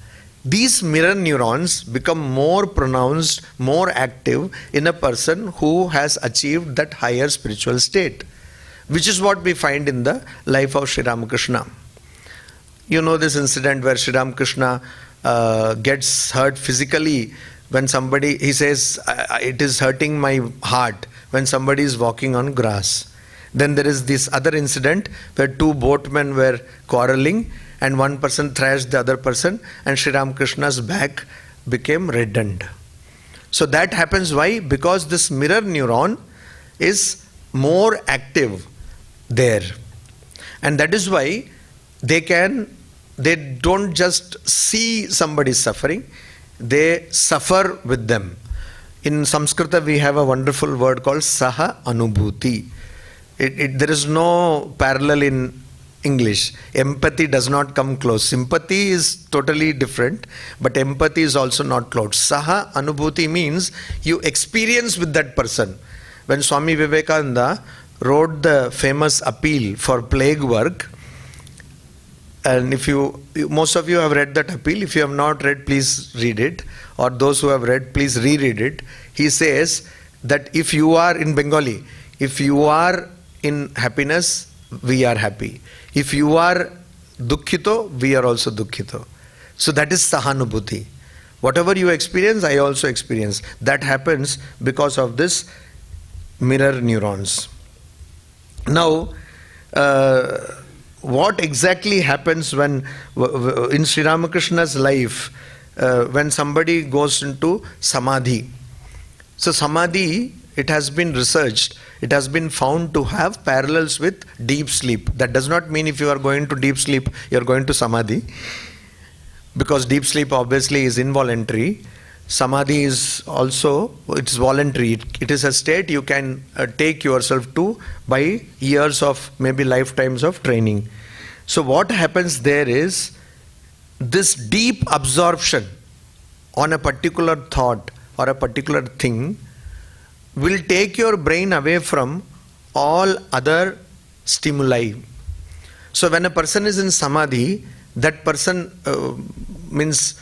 [SPEAKER 2] These mirror neurons become more pronounced, more active in a person who has achieved that higher spiritual state, which is what we find in the life of Sri Ramakrishna. You know this incident where Sri Ramakrishna gets hurt physically when somebody, he says, it is hurting my heart when somebody is walking on grass. Then there is this other incident where two boatmen were quarreling and one person thrashed the other person and Sri Ramakrishna's back became reddened. So that happens why? Because this mirror neuron is more active there. And that is why they don't just see somebody suffering, they suffer with them. In Sanskrita we have a wonderful word called Saha Anubhuti. There is no parallel in English. Empathy does not come close. Sympathy is totally different, but empathy is also not close. Saha Anubhuti means you experience with that person. When Swami Vivekananda wrote the famous appeal for plague work, and if most of you have read that appeal, if you have not read, please read it, or those who have read, please reread it. He says that if you are in Bengali, if you are in happiness, we are happy. If you are dukkhito, we are also dukkhito. So that is sahanubhuti. Whatever you experience, I also experience. That happens because of this mirror neurons. Now, what exactly happens when, in Sri Ramakrishna's life, when somebody goes into samadhi? So samadhi, it has been researched, it has been found to have parallels with deep sleep. That does not mean if you are going to deep sleep, you are going to samadhi, because deep sleep obviously is involuntary. Samadhi is also, it's voluntary. It is a state you can take yourself to by years of, maybe lifetimes of training. So what happens there is, this deep absorption on a particular thought or a particular thing will take your brain away from all other stimuli. So when a person is in samadhi, that person means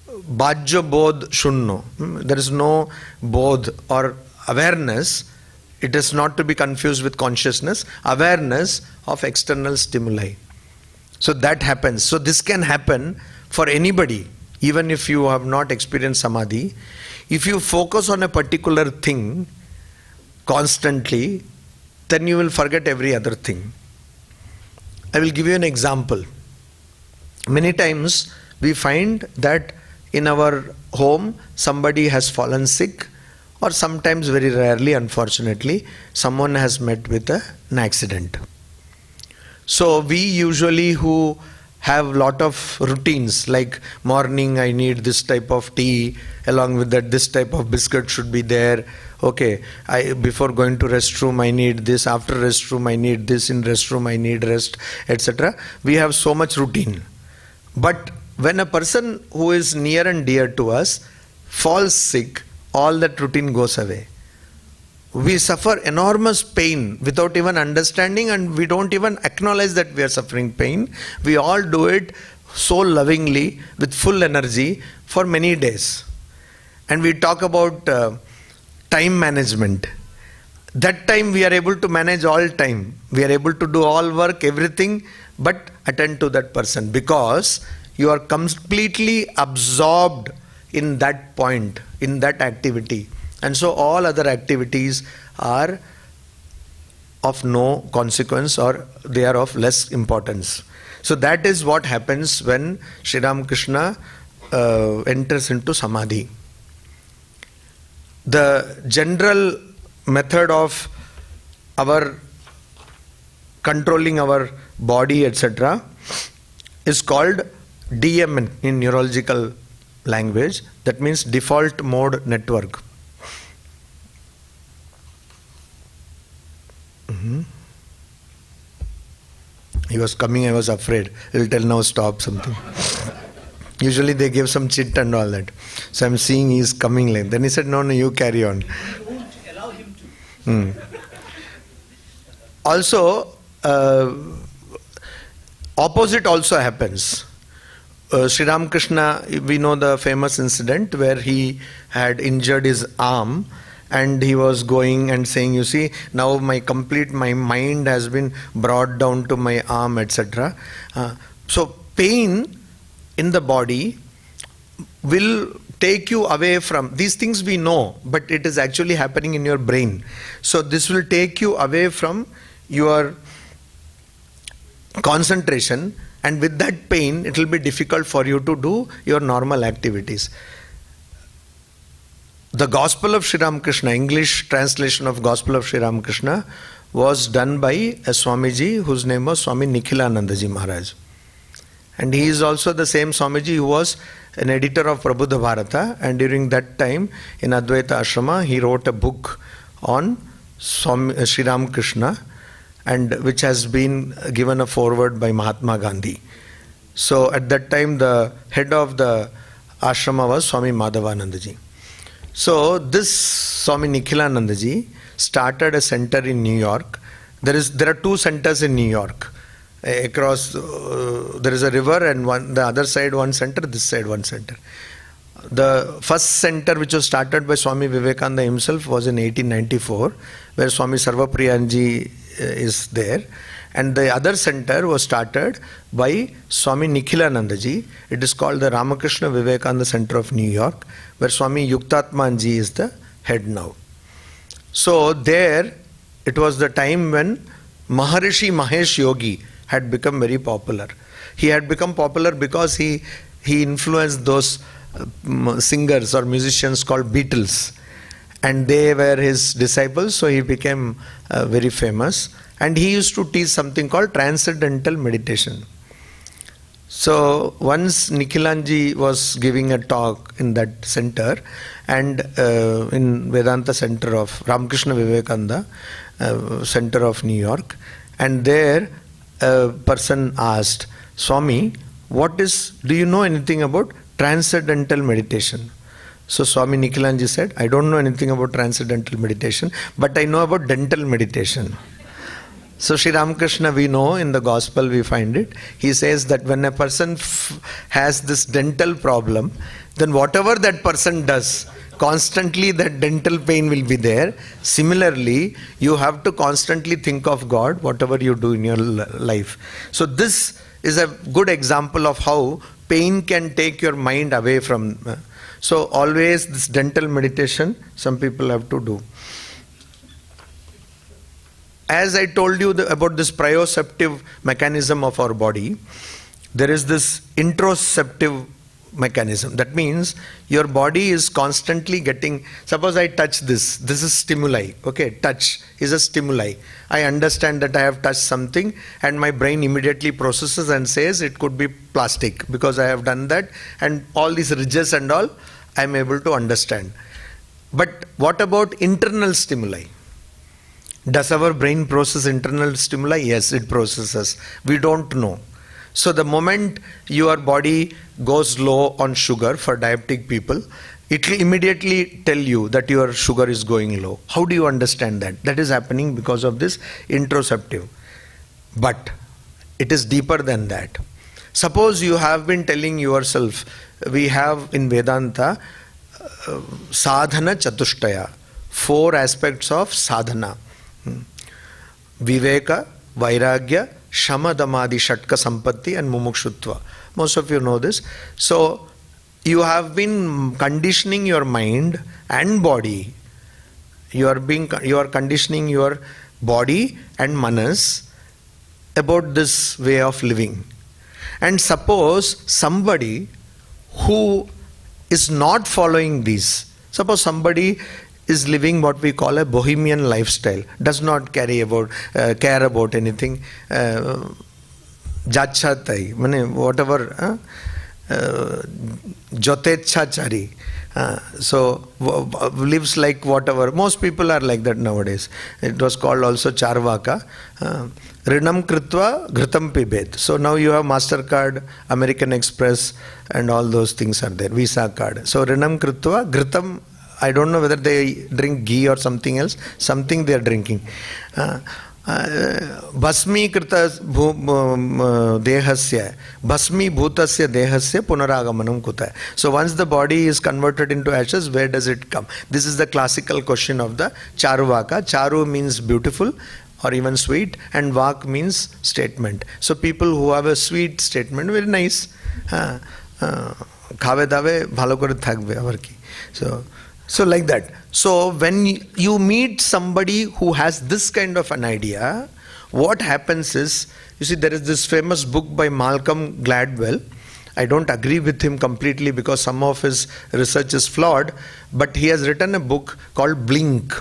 [SPEAKER 2] bhajya bodh shunno. There is no bodh or awareness. It is not to be confused with consciousness. Awareness of external stimuli. So that happens. So this can happen for anybody, even if you have not experienced samadhi. If you focus on a particular thing constantly, then you will forget every other thing. I will give you an example. Many times we find that in our home somebody has fallen sick, or sometimes, very rarely, unfortunately, someone has met with an accident. So we usually, who have lot of routines, like morning I need this type of tea, along with that this type of biscuit should be there. Okay, before going to restroom I need this, after restroom I need this, in restroom I need rest, etc. We have so much routine. But when a person who is near and dear to us falls sick, all that routine goes away. We suffer enormous pain without even understanding, and we don't even acknowledge that we are suffering pain. We all do it so lovingly, with full energy, for many days. And we talk about time management. That time we are able to manage all time. We are able to do all work, everything, but attend to that person, because you are completely absorbed in that point, in that activity. And so all other activities are of no consequence or they are of less importance. So that is what happens when Sri Ramakrishna enters into Samadhi. The general method of our controlling our body, etc., is called DM in neurological language. That means default mode network. He was coming, I was afraid. He'll tell now stop something. Usually they give some chit and all that. So I'm seeing he's coming late. Then he said, no, you carry on.
[SPEAKER 1] We won't allow him to.
[SPEAKER 2] Also, opposite also happens. Sri Ramakrishna, we know the famous incident where he had injured his arm and he was going and saying, you see, now my mind has been brought down to my arm, etc. So pain in the body will take you away from these things we know, but it is actually happening in your brain. So this will take you away from your concentration, and with that pain it will be difficult for you to do your normal activities. The Gospel of Sri Ramakrishna, English translation of Gospel of Sri Ramakrishna, was done by a Swamiji whose name was Swami Nikhilanandaji Maharaj. And he is also the same Swamiji who was an editor of Prabhupada Bharata, and during that time in Advaita Ashrama he wrote a book on Sri Ramakrishna, and which has been given a foreword by Mahatma Gandhi. So at that time the head of the ashrama was Swami Madhavanandaji. So this Swami Nikhilanandaji started a center in New York. There are two centers in New York. Across there is a river, and the other side one center, this side one center. The first center, which was started by Swami Vivekananda himself, was in 1894, where Swami Sarvapriyanji is there. And the other center was started by Swami Nikhilanandaji. It is called the Ramakrishna Vivekananda Center of New York, where Swami Yuktatmanji is the head now. So there, it was the time when Maharishi Mahesh Yogi had become very popular. He had become popular because he influenced those singers or musicians called Beatles, and they were his disciples, so he became very famous. And he used to teach something called transcendental meditation. So once Nikhilanji was giving a talk in that center, and in Vedanta Center of Ramakrishna Vivekananda Center of New York, and there a person asked, Swami, do you know anything about transcendental meditation? So Swami Nikhilanji said, I don't know anything about transcendental meditation, but I know about dental meditation. So Sri Ramakrishna, we know in the Gospel we find it. He says that when a person has this dental problem, then whatever that person does, constantly that dental pain will be there. Similarly, you have to constantly think of God, whatever you do in your life. So this is a good example of how pain can take your mind away from. So always this dental meditation, some people have to do. As I told you about this proprioceptive mechanism of our body, there is this interoceptive mechanism. That means your body is constantly getting, suppose I touch this is stimuli, okay, touch is a stimuli. I understand that I have touched something and my brain immediately processes and says it could be plastic because I have done that, and all these ridges and all I am able to understand. But what about internal stimuli? Does our brain process internal stimuli? Yes, it processes. We don't know. So the moment your body goes low on sugar for diabetic people, it will immediately tell you that your sugar is going low. How do you understand that? That is happening because of this interoceptive. But it is deeper than that. Suppose you have been telling yourself, we have in Vedanta sadhana chatushtaya, 4 aspects of sadhana. Viveka, Vairagya, Shamadamadi, Shatka Sampatti and Mumukshutva. Most of you know this. So you have been conditioning your mind and body. You are conditioning your body and manas about this way of living. And suppose somebody who is not following these, suppose somebody is living what we call a bohemian lifestyle, does not care about anything, jachatai, whatever, jotechachari, so lives like whatever. Most people are like that nowadays. It was called also charvaka. Rinam kritva ghritam pibet. So now you have MasterCard, American Express, and all those things are there, Visa card. So rinam kritva ghritam, I don't know whether they drink ghee or something else, something they are drinking. Bhasmi krita dehasya, bhasmi bhutasya dehasya punaragamanam kuta. So once the body is converted into ashes, where does it come? This is the classical question of the charvaka. Charu means beautiful or even sweet, and vak means statement. So people who have a sweet statement, very nice. Khave dave bhalo kore thakbe abar ki. So like that. So when you meet somebody who has this kind of an idea, what happens is, you see, there is this famous book by Malcolm Gladwell. I don't agree with him completely because some of his research is flawed, but he has written a book called Blink.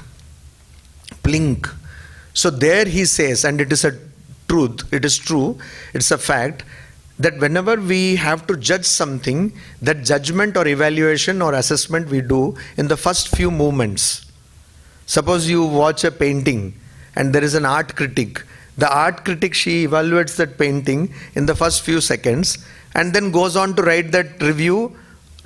[SPEAKER 2] So there he says, and it is a truth, it is true, it's a fact, that whenever we have to judge something, that judgment or evaluation or assessment we do in the first few moments. Suppose you watch a painting and there is an art critic. The art critic, she evaluates that painting in the first few seconds and then goes on to write that review,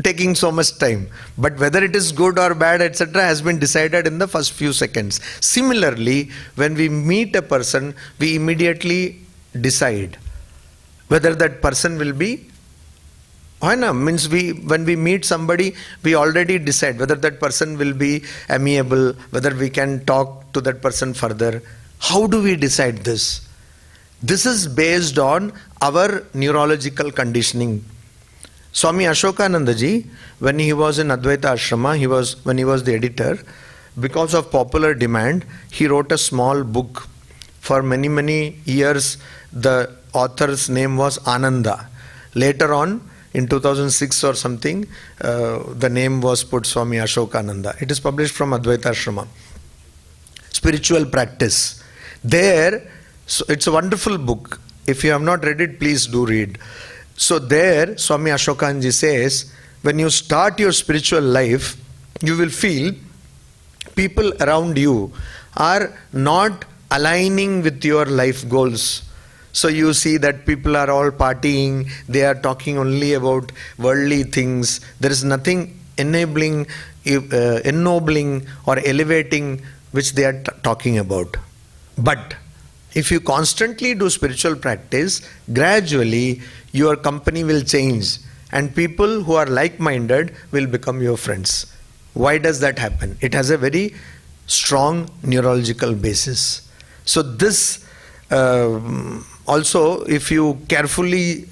[SPEAKER 2] taking so much time. But whether it is good or bad, etc., has been decided in the first few seconds. Similarly, when we meet a person, we immediately decide whether that person will be, means when we meet somebody, we already decide whether that person will be amiable, whether we can talk to that person further. How do we decide this? This is based on our neurological conditioning. Swami Ashokananda ji, when he was in Advaita Ashrama, when he was the editor, because of popular demand, he wrote a small book. For many, many years, the author's name was Ananda. Later on, in 2006 or something, the name was put Swami Ashokananda. It is published from Advaita Ashrama. Spiritual practice. There, so it's a wonderful book. If you have not read it, please do read. So there, Swami Ashokanji says, when you start your spiritual life, you will feel people around you are not aligning with your life goals. So you see that people are all partying, they are talking only about worldly things. There is nothing ennobling or elevating which they are talking about. But if you constantly do spiritual practice, gradually your company will change and people who are like-minded will become your friends. Why does that happen? It has a very strong neurological basis. So this also, if you carefully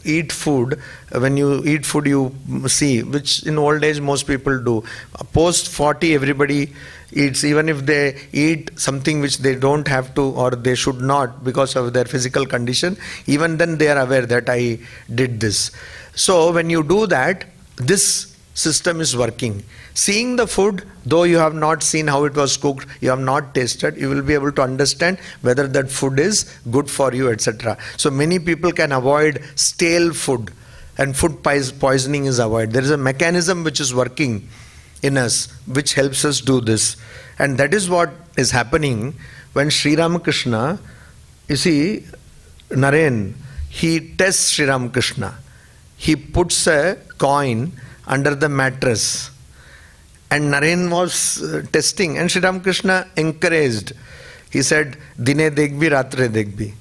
[SPEAKER 2] eat food, when you eat food you see, which in old age most people do. Post 40 everybody eats, even if they eat something which they don't have to or they should not because of their physical condition, even then they are aware that I did this. So when you do that, this system is working. Seeing the food, though you have not seen how it was cooked, you have not tasted, you will be able to understand whether that food is good for you, etc. So many people can avoid stale food and food poisoning is avoided. There is a mechanism which is working in us which helps us do this. And that is what is happening when Sri Ramakrishna, you see, Naren, he tests Sri Ramakrishna. He puts a coin under the mattress. And Naren was testing, and Sri Ramakrishna encouraged. He said, Dine dekhbi, ratre dekhbi.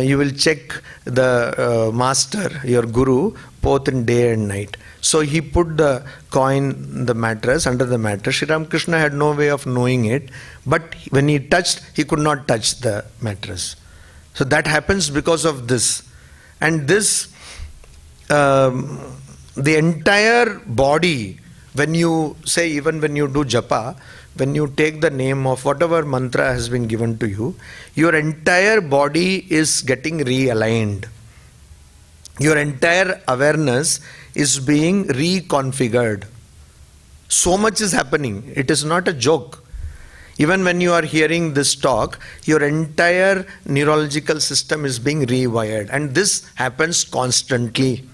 [SPEAKER 2] You will check the master, your guru, both in day and night. So he put the coin, the mattress, under the mattress. Sri Ramakrishna had no way of knowing it, but when he touched, he could not touch the mattress. So that happens because of this. And this, the entire body, when you say, even when you do japa, when you take the name of whatever mantra has been given to you, your entire body is getting realigned. Your entire awareness is being reconfigured. So much is happening. It is not a joke. Even when you are hearing this talk, your entire neurological system is being rewired. And this happens constantly.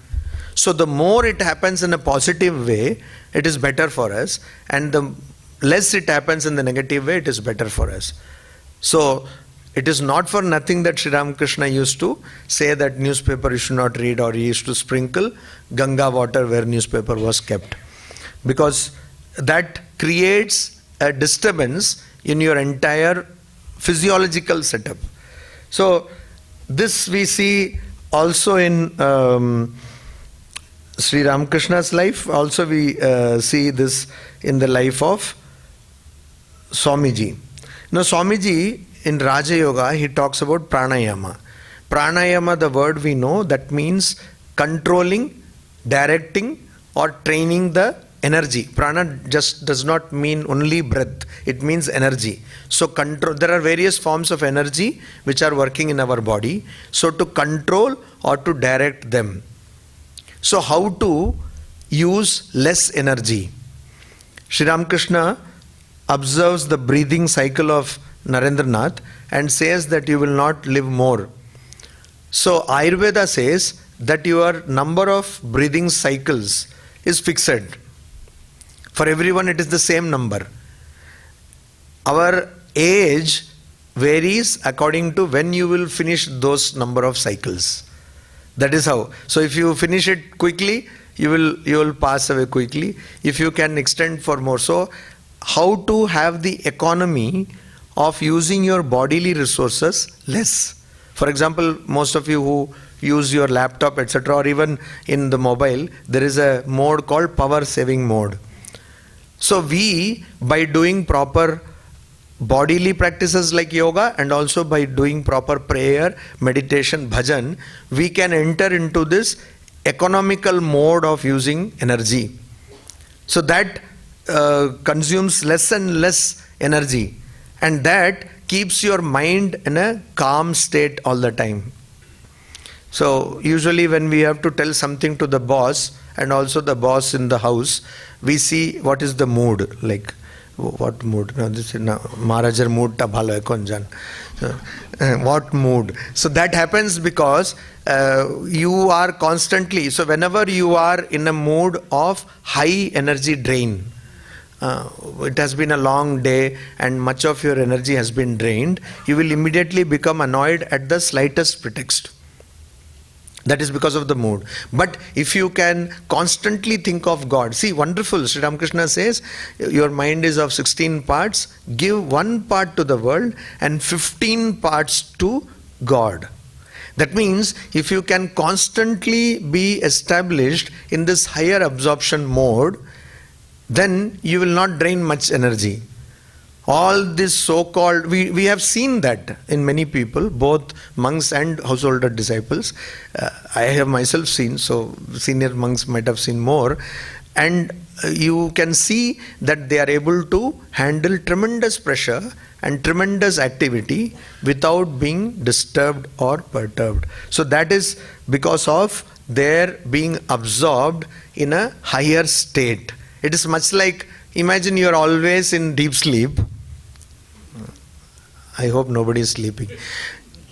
[SPEAKER 2] So the more it happens in a positive way, it is better for us. And the less it happens in the negative way, it is better for us. So it is not for nothing that Sri Ramakrishna used to say that newspaper you should not read, or he used to sprinkle Ganga water where newspaper was kept. Because that creates a disturbance in your entire physiological setup. So this we see also in Sri Ramakrishna's life. Also we see this in the life of Swamiji. Now Swamiji in Raja Yoga, he talks about pranayama. Pranayama, the word we know, that means controlling, directing or training the energy. Prana just does not mean only breath, it means energy. So control, there are various forms of energy which are working in our body. So to control or to direct them. So how to use less energy? Sri Ramakrishna observes the breathing cycle of Narendranath and says that you will not live more. So Ayurveda says that your number of breathing cycles is fixed. For everyone it is the same number. Our age varies according to when you will finish those number of cycles. That is how. So if you finish it quickly, you will pass away quickly. If you can extend for more. So how to have the economy of using your bodily resources less. For example, most of you who use your laptop, etc., or even in the mobile, there is a mode called power saving mode. So we, by doing proper bodily practices like yoga and also by doing proper prayer, meditation, bhajan, we can enter into this economical mode of using energy. So that consumes less and less energy, and that keeps your mind in a calm state all the time. So usually when we have to tell something to the boss and also the boss in the house, we see what is the mood, like what mood? No, this is Maharajar mood ta bhalo hai kon jan. What mood? So that happens because you are constantly, so whenever you are in a mood of high energy drain, it has been a long day and much of your energy has been drained, you will immediately become annoyed at the slightest pretext. That is because of the mood. But if you can constantly think of God, see, wonderful, Sri Ramakrishna says, your mind is of 16 parts, give 1 part to the world and 15 parts to God. That means if you can constantly be established in this higher absorption mode, then you will not drain much energy. All this so-called, we have seen that in many people, both monks and householder disciples. I have myself seen, so senior monks might have seen more. And you can see that they are able to handle tremendous pressure and tremendous activity without being disturbed or perturbed. So that is because of their being absorbed in a higher state. It is much like, imagine you are always in deep sleep. I hope nobody is sleeping.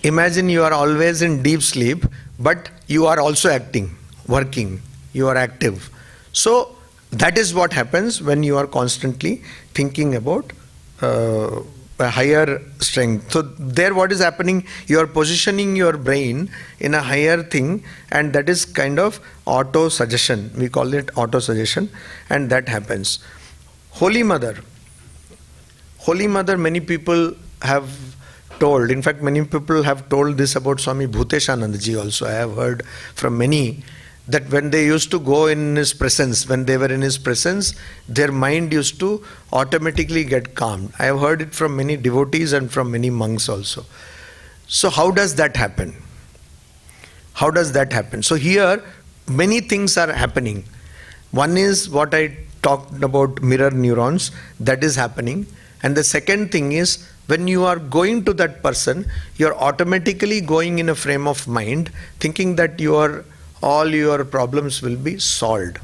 [SPEAKER 2] Imagine you are always in deep sleep, but you are also acting, working, you are active. So that is what happens when you are constantly thinking about a higher strength. So there what is happening, you are positioning your brain in a higher thing, and that is kind of auto-suggestion. We call it auto-suggestion, and that happens. Holy Mother, many people have told, in fact many people have told this about Swami Bhuteshananda ji also. I have heard from many that when they used to go in his presence, when they were in his presence, their mind used to automatically get calmed. I have heard it from many devotees and from many monks also. So how does that happen? How does that happen? So here many things are happening. One is what I talked about, mirror neurons, that is happening. And the second thing is, when you are going to that person, you are automatically going in a frame of mind thinking that all your problems will be solved.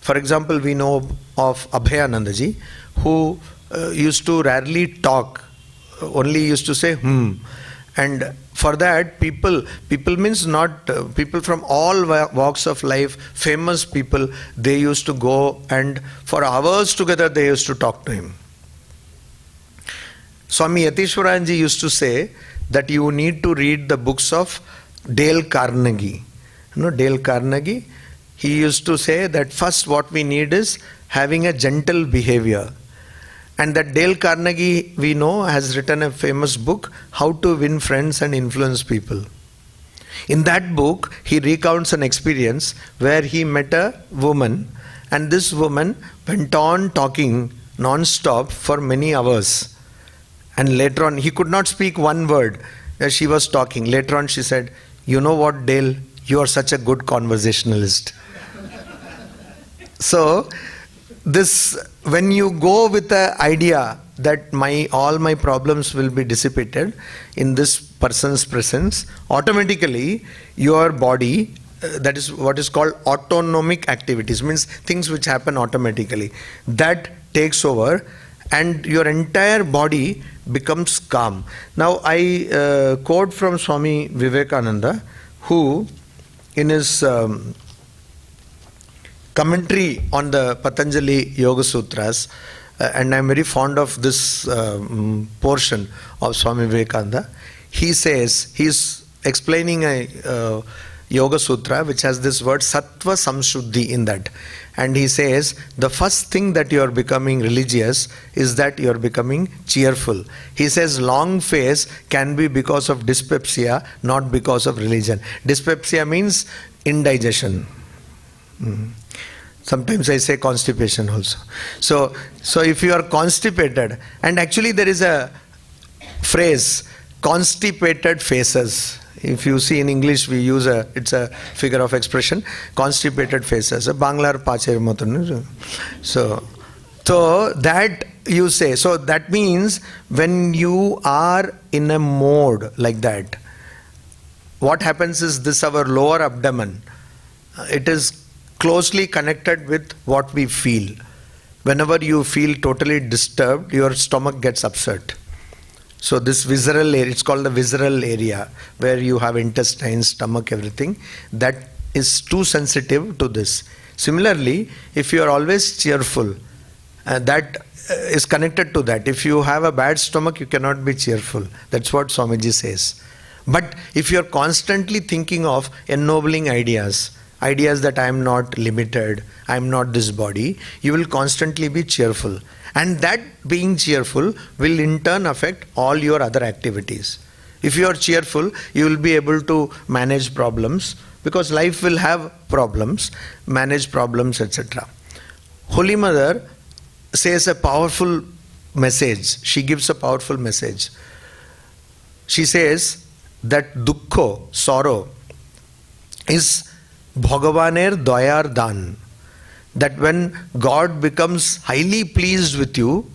[SPEAKER 2] For example, we know of Abhayanandaji, who used to rarely talk, only used to say and for that people means not people from all walks of life, famous people, they used to go and for hours together they used to talk to him. Swami Yatishwaranji used to say that you need to read the books of Dale Carnegie. You know Dale Carnegie? He used to say that first what we need is having a gentle behavior. And that Dale Carnegie, we know, has written a famous book, How to Win Friends and Influence People. In that book, he recounts an experience where he met a woman, and this woman went on talking non-stop for many hours. And later on, he could not speak one word as she was talking. Later on, she said, "You know what, Dale? You are such a good conversationalist." So, when you go with the idea that all my problems will be dissipated in this person's presence, automatically your body, that is what is called autonomic activities, means things which happen automatically, that takes over and your entire body becomes calm. Now I quote from Swami Vivekananda, who in his commentary on the Patanjali Yoga Sutras, and I am very fond of this portion of Swami Vivekananda. He says, he is explaining a Yoga Sutra which has this word Sattva Samshuddhi in that. And he says, the first thing that you are becoming religious is that you are becoming cheerful. He says, long face can be because of dyspepsia, not because of religion. Dyspepsia means indigestion. Sometimes I say constipation also. So if you are constipated, and actually there is a phrase, constipated faces. If you see in English, we use it's a figure of expression, constipated faces. Banglar pacher moton. So that you say, so that means when you are in a mode like that, what happens is this, our lower abdomen, it is closely connected with what we feel. Whenever you feel totally disturbed, your stomach gets upset. So this visceral area, it's called the visceral area, where you have intestines, stomach, everything, that is too sensitive to this. Similarly, if you are always cheerful, that is connected to that. If you have a bad stomach, you cannot be cheerful. That's what Swamiji says. But if you are constantly thinking of ennobling ideas that I am not limited, I am not this body, you will constantly be cheerful. And that being cheerful will in turn affect all your other activities. If you are cheerful, you will be able to manage problems, because life will have problems, manage problems, etc. Holy Mother says a powerful message. She gives a powerful message. She says that dukkho, sorrow, is Bhagavaner Dayar Dan. That when God becomes highly pleased with you,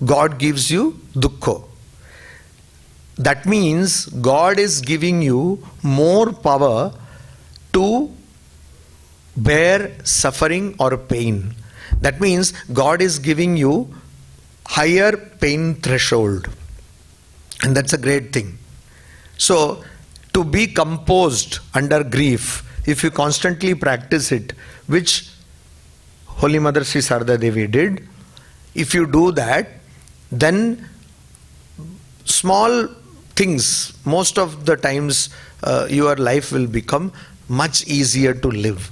[SPEAKER 2] God gives you dukkho. That means God is giving you more power to bear suffering or pain. That means God is giving you higher pain threshold. And that's a great thing. So, to be composed under grief, if you constantly practice it, which Holy Mother Sri Sarada Devi did, if you do that, then small things, most of the times your life will become much easier to live.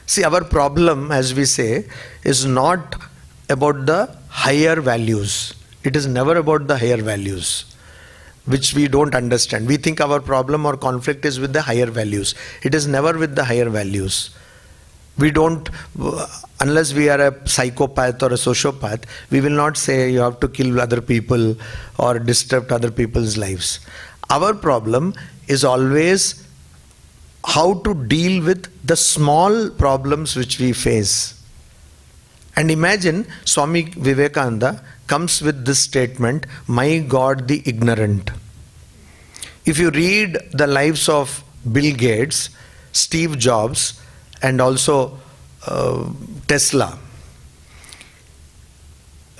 [SPEAKER 2] See, our problem, as we say, is not about the higher values. It is never about the higher values, which we don't understand. We think our problem or conflict is with the higher values. It is never with the higher values. We don't, unless we are a psychopath or a sociopath, we will not say you have to kill other people or disrupt other people's lives. Our problem is always how to deal with the small problems which we face. And imagine Swami Vivekananda comes with this statement, my God the ignorant. If you read the lives of Bill Gates, Steve Jobs, and also Tesla,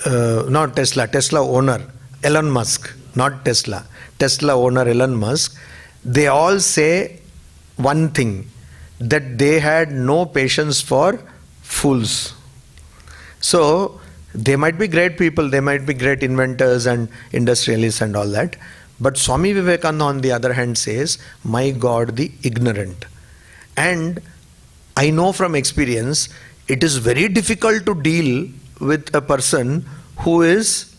[SPEAKER 2] not Tesla, Tesla owner, Elon Musk, not Tesla, Tesla owner Elon Musk, they all say one thing, that they had no patience for fools. So, they might be great people, they might be great inventors and industrialists and all that, but Swami Vivekananda on the other hand says, my God the ignorant. And I know from experience, it is very difficult to deal with a person who is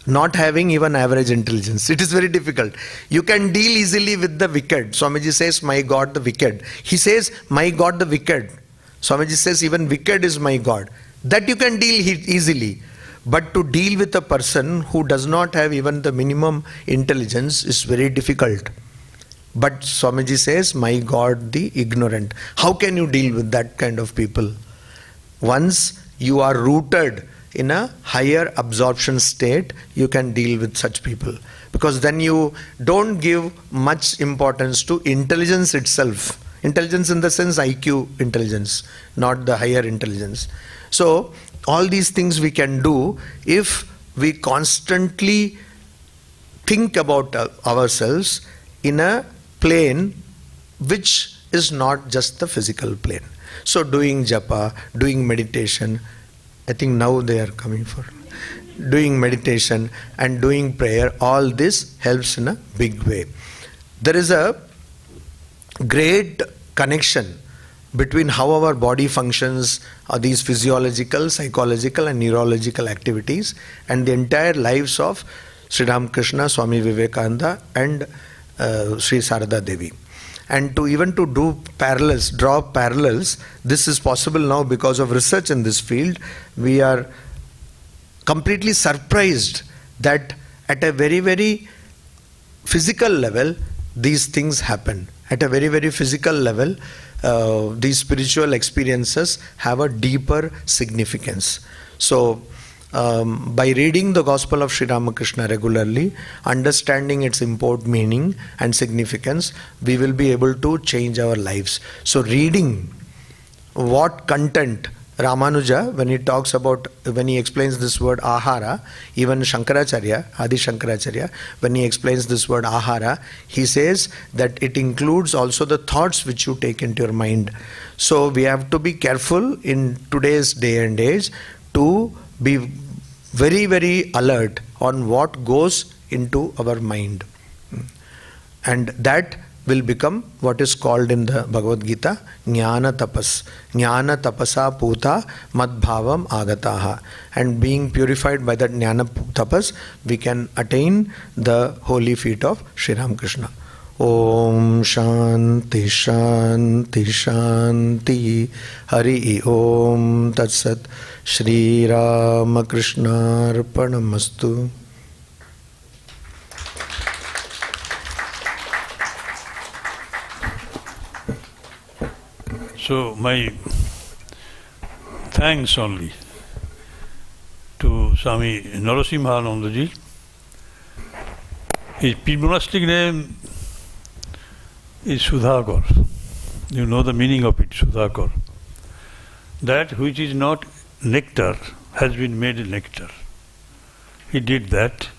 [SPEAKER 2] not having even average intelligence. It is very difficult. You can deal easily with the wicked. Swamiji says, my God the wicked. He says, my God the wicked. Swamiji says, even wicked is my God. That you can deal easily. But to deal with a person who does not have even the minimum intelligence is very difficult. But Swamiji says, my God the ignorant. How can you deal with that kind of people? Once you are rooted in a higher absorption state, you can deal with such people. Because then you don't give much importance to intelligence itself. Intelligence in the sense IQ intelligence, not the higher intelligence. So, all these things we can do if we constantly think about ourselves in a plane which is not just the physical plane. So doing japa, doing meditation, I think now they are coming for doing meditation and doing prayer, all this helps in a big way. There is a great connection between how our body functions, these physiological, psychological and neurological activities, and the entire lives of Sri Ramakrishna, Swami Vivekananda and Sri Sarada Devi. And to even to do parallels, draw parallels, this is possible now because of research in this field. We are completely surprised that at a very, very physical level, these things happen. At a very, very physical level, these spiritual experiences have a deeper significance. So, by reading the Gospel of Sri Ramakrishna regularly, understanding its import, meaning and significance, we will be able to change our lives. So reading what content Ramanuja, when he talks about, when he explains this word ahara, even Shankaracharya, Adi Shankaracharya, when he explains this word ahara, he says that it includes also the thoughts which you take into your mind. So we have to be careful in today's day and age to be very, very alert on what goes into our mind. And that will become what is called in the Bhagavad Gita, Jnana Tapas. Jnana Tapasa Puta Madbhavam Agataha. And being purified by that Jnana Tapas, we can attain the holy feet of Sri Ramakrishna. Om Shanti Shanti Shanti Hari Om Tat Sat Shri Ramakrishna Arpanamastu.
[SPEAKER 3] So my thanks only to Swami Narasimhananda ji. His monastic name is Sudhakar. You know the meaning of it, Sudhakar. That which is not nectar has been made nectar. He did that.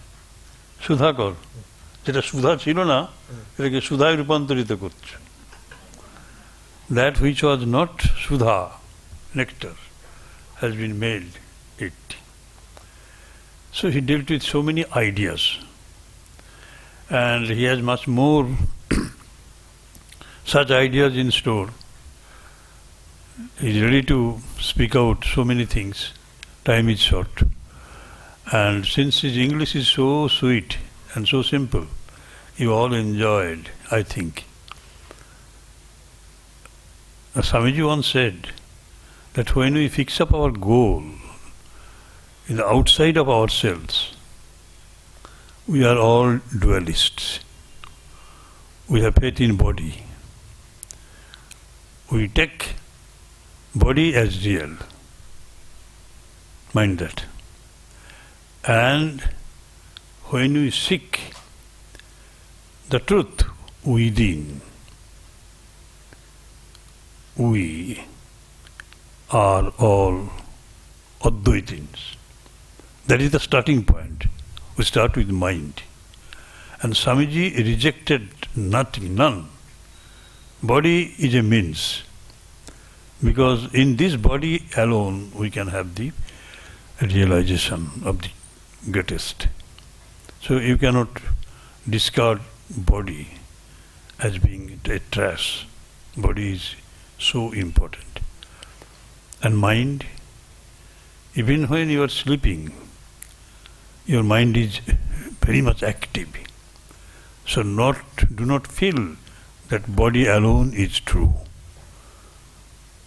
[SPEAKER 3] Sudhakar. যেটা সুধা ছিল না এটাকে সুধায় রূপান্তরিত করছে. That which was not Sudha, nectar, has been made it. So he dealt with so many ideas. And he has much more such ideas in store. He is ready to speak out so many things. Time is short. And since his English is so sweet and so simple, you all enjoyed, I think. Swamiji once said that when we fix up our goal in the outside of ourselves, we are all dualists. We have faith in body. We take body as real. Mind that. And when we seek the truth within, we are all Advaitins. That is the starting point. We start with mind. And Swamiji rejected nothing, none. Body is a means. Because in this body alone we can have the realization of the greatest. So you cannot discard body as being a trash. Body is so important. And mind, even when you are sleeping, your mind is very much active. So do not feel that body alone is true.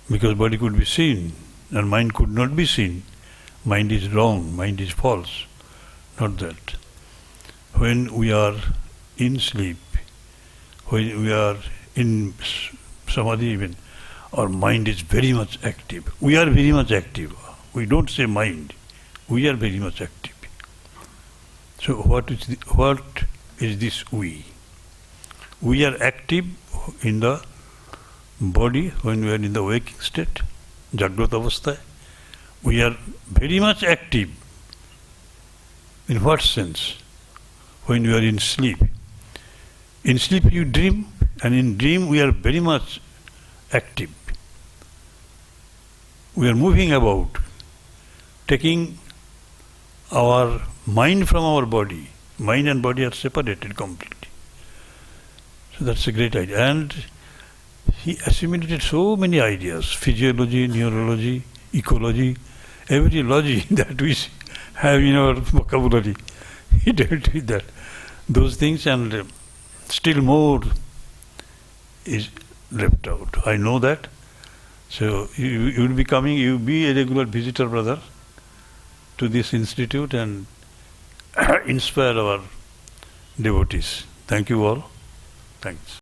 [SPEAKER 3] Because body could be seen and mind could not be seen. Mind is wrong, mind is false. Not that. When we are in sleep, when we are in samadhi even, our mind is very much active. We are very much active. We don't say mind. We are very much active. So what is this we? We are active in the body when we are in the waking state, Jagrata Avastha. We are very much active. In what sense? When we are in sleep. In sleep you dream, and in dream we are very much active. We are moving about, taking our mind from our body. Mind and body are separated completely. So that's a great idea. And he assimilated so many ideas, physiology, neurology, ecology, every logy that we have in our vocabulary. He dealt with that. Those things, and still more is left out. I know that. So you will be coming, you be a regular visitor, brother, to this institute and inspire our devotees. Thank you all. Thanks.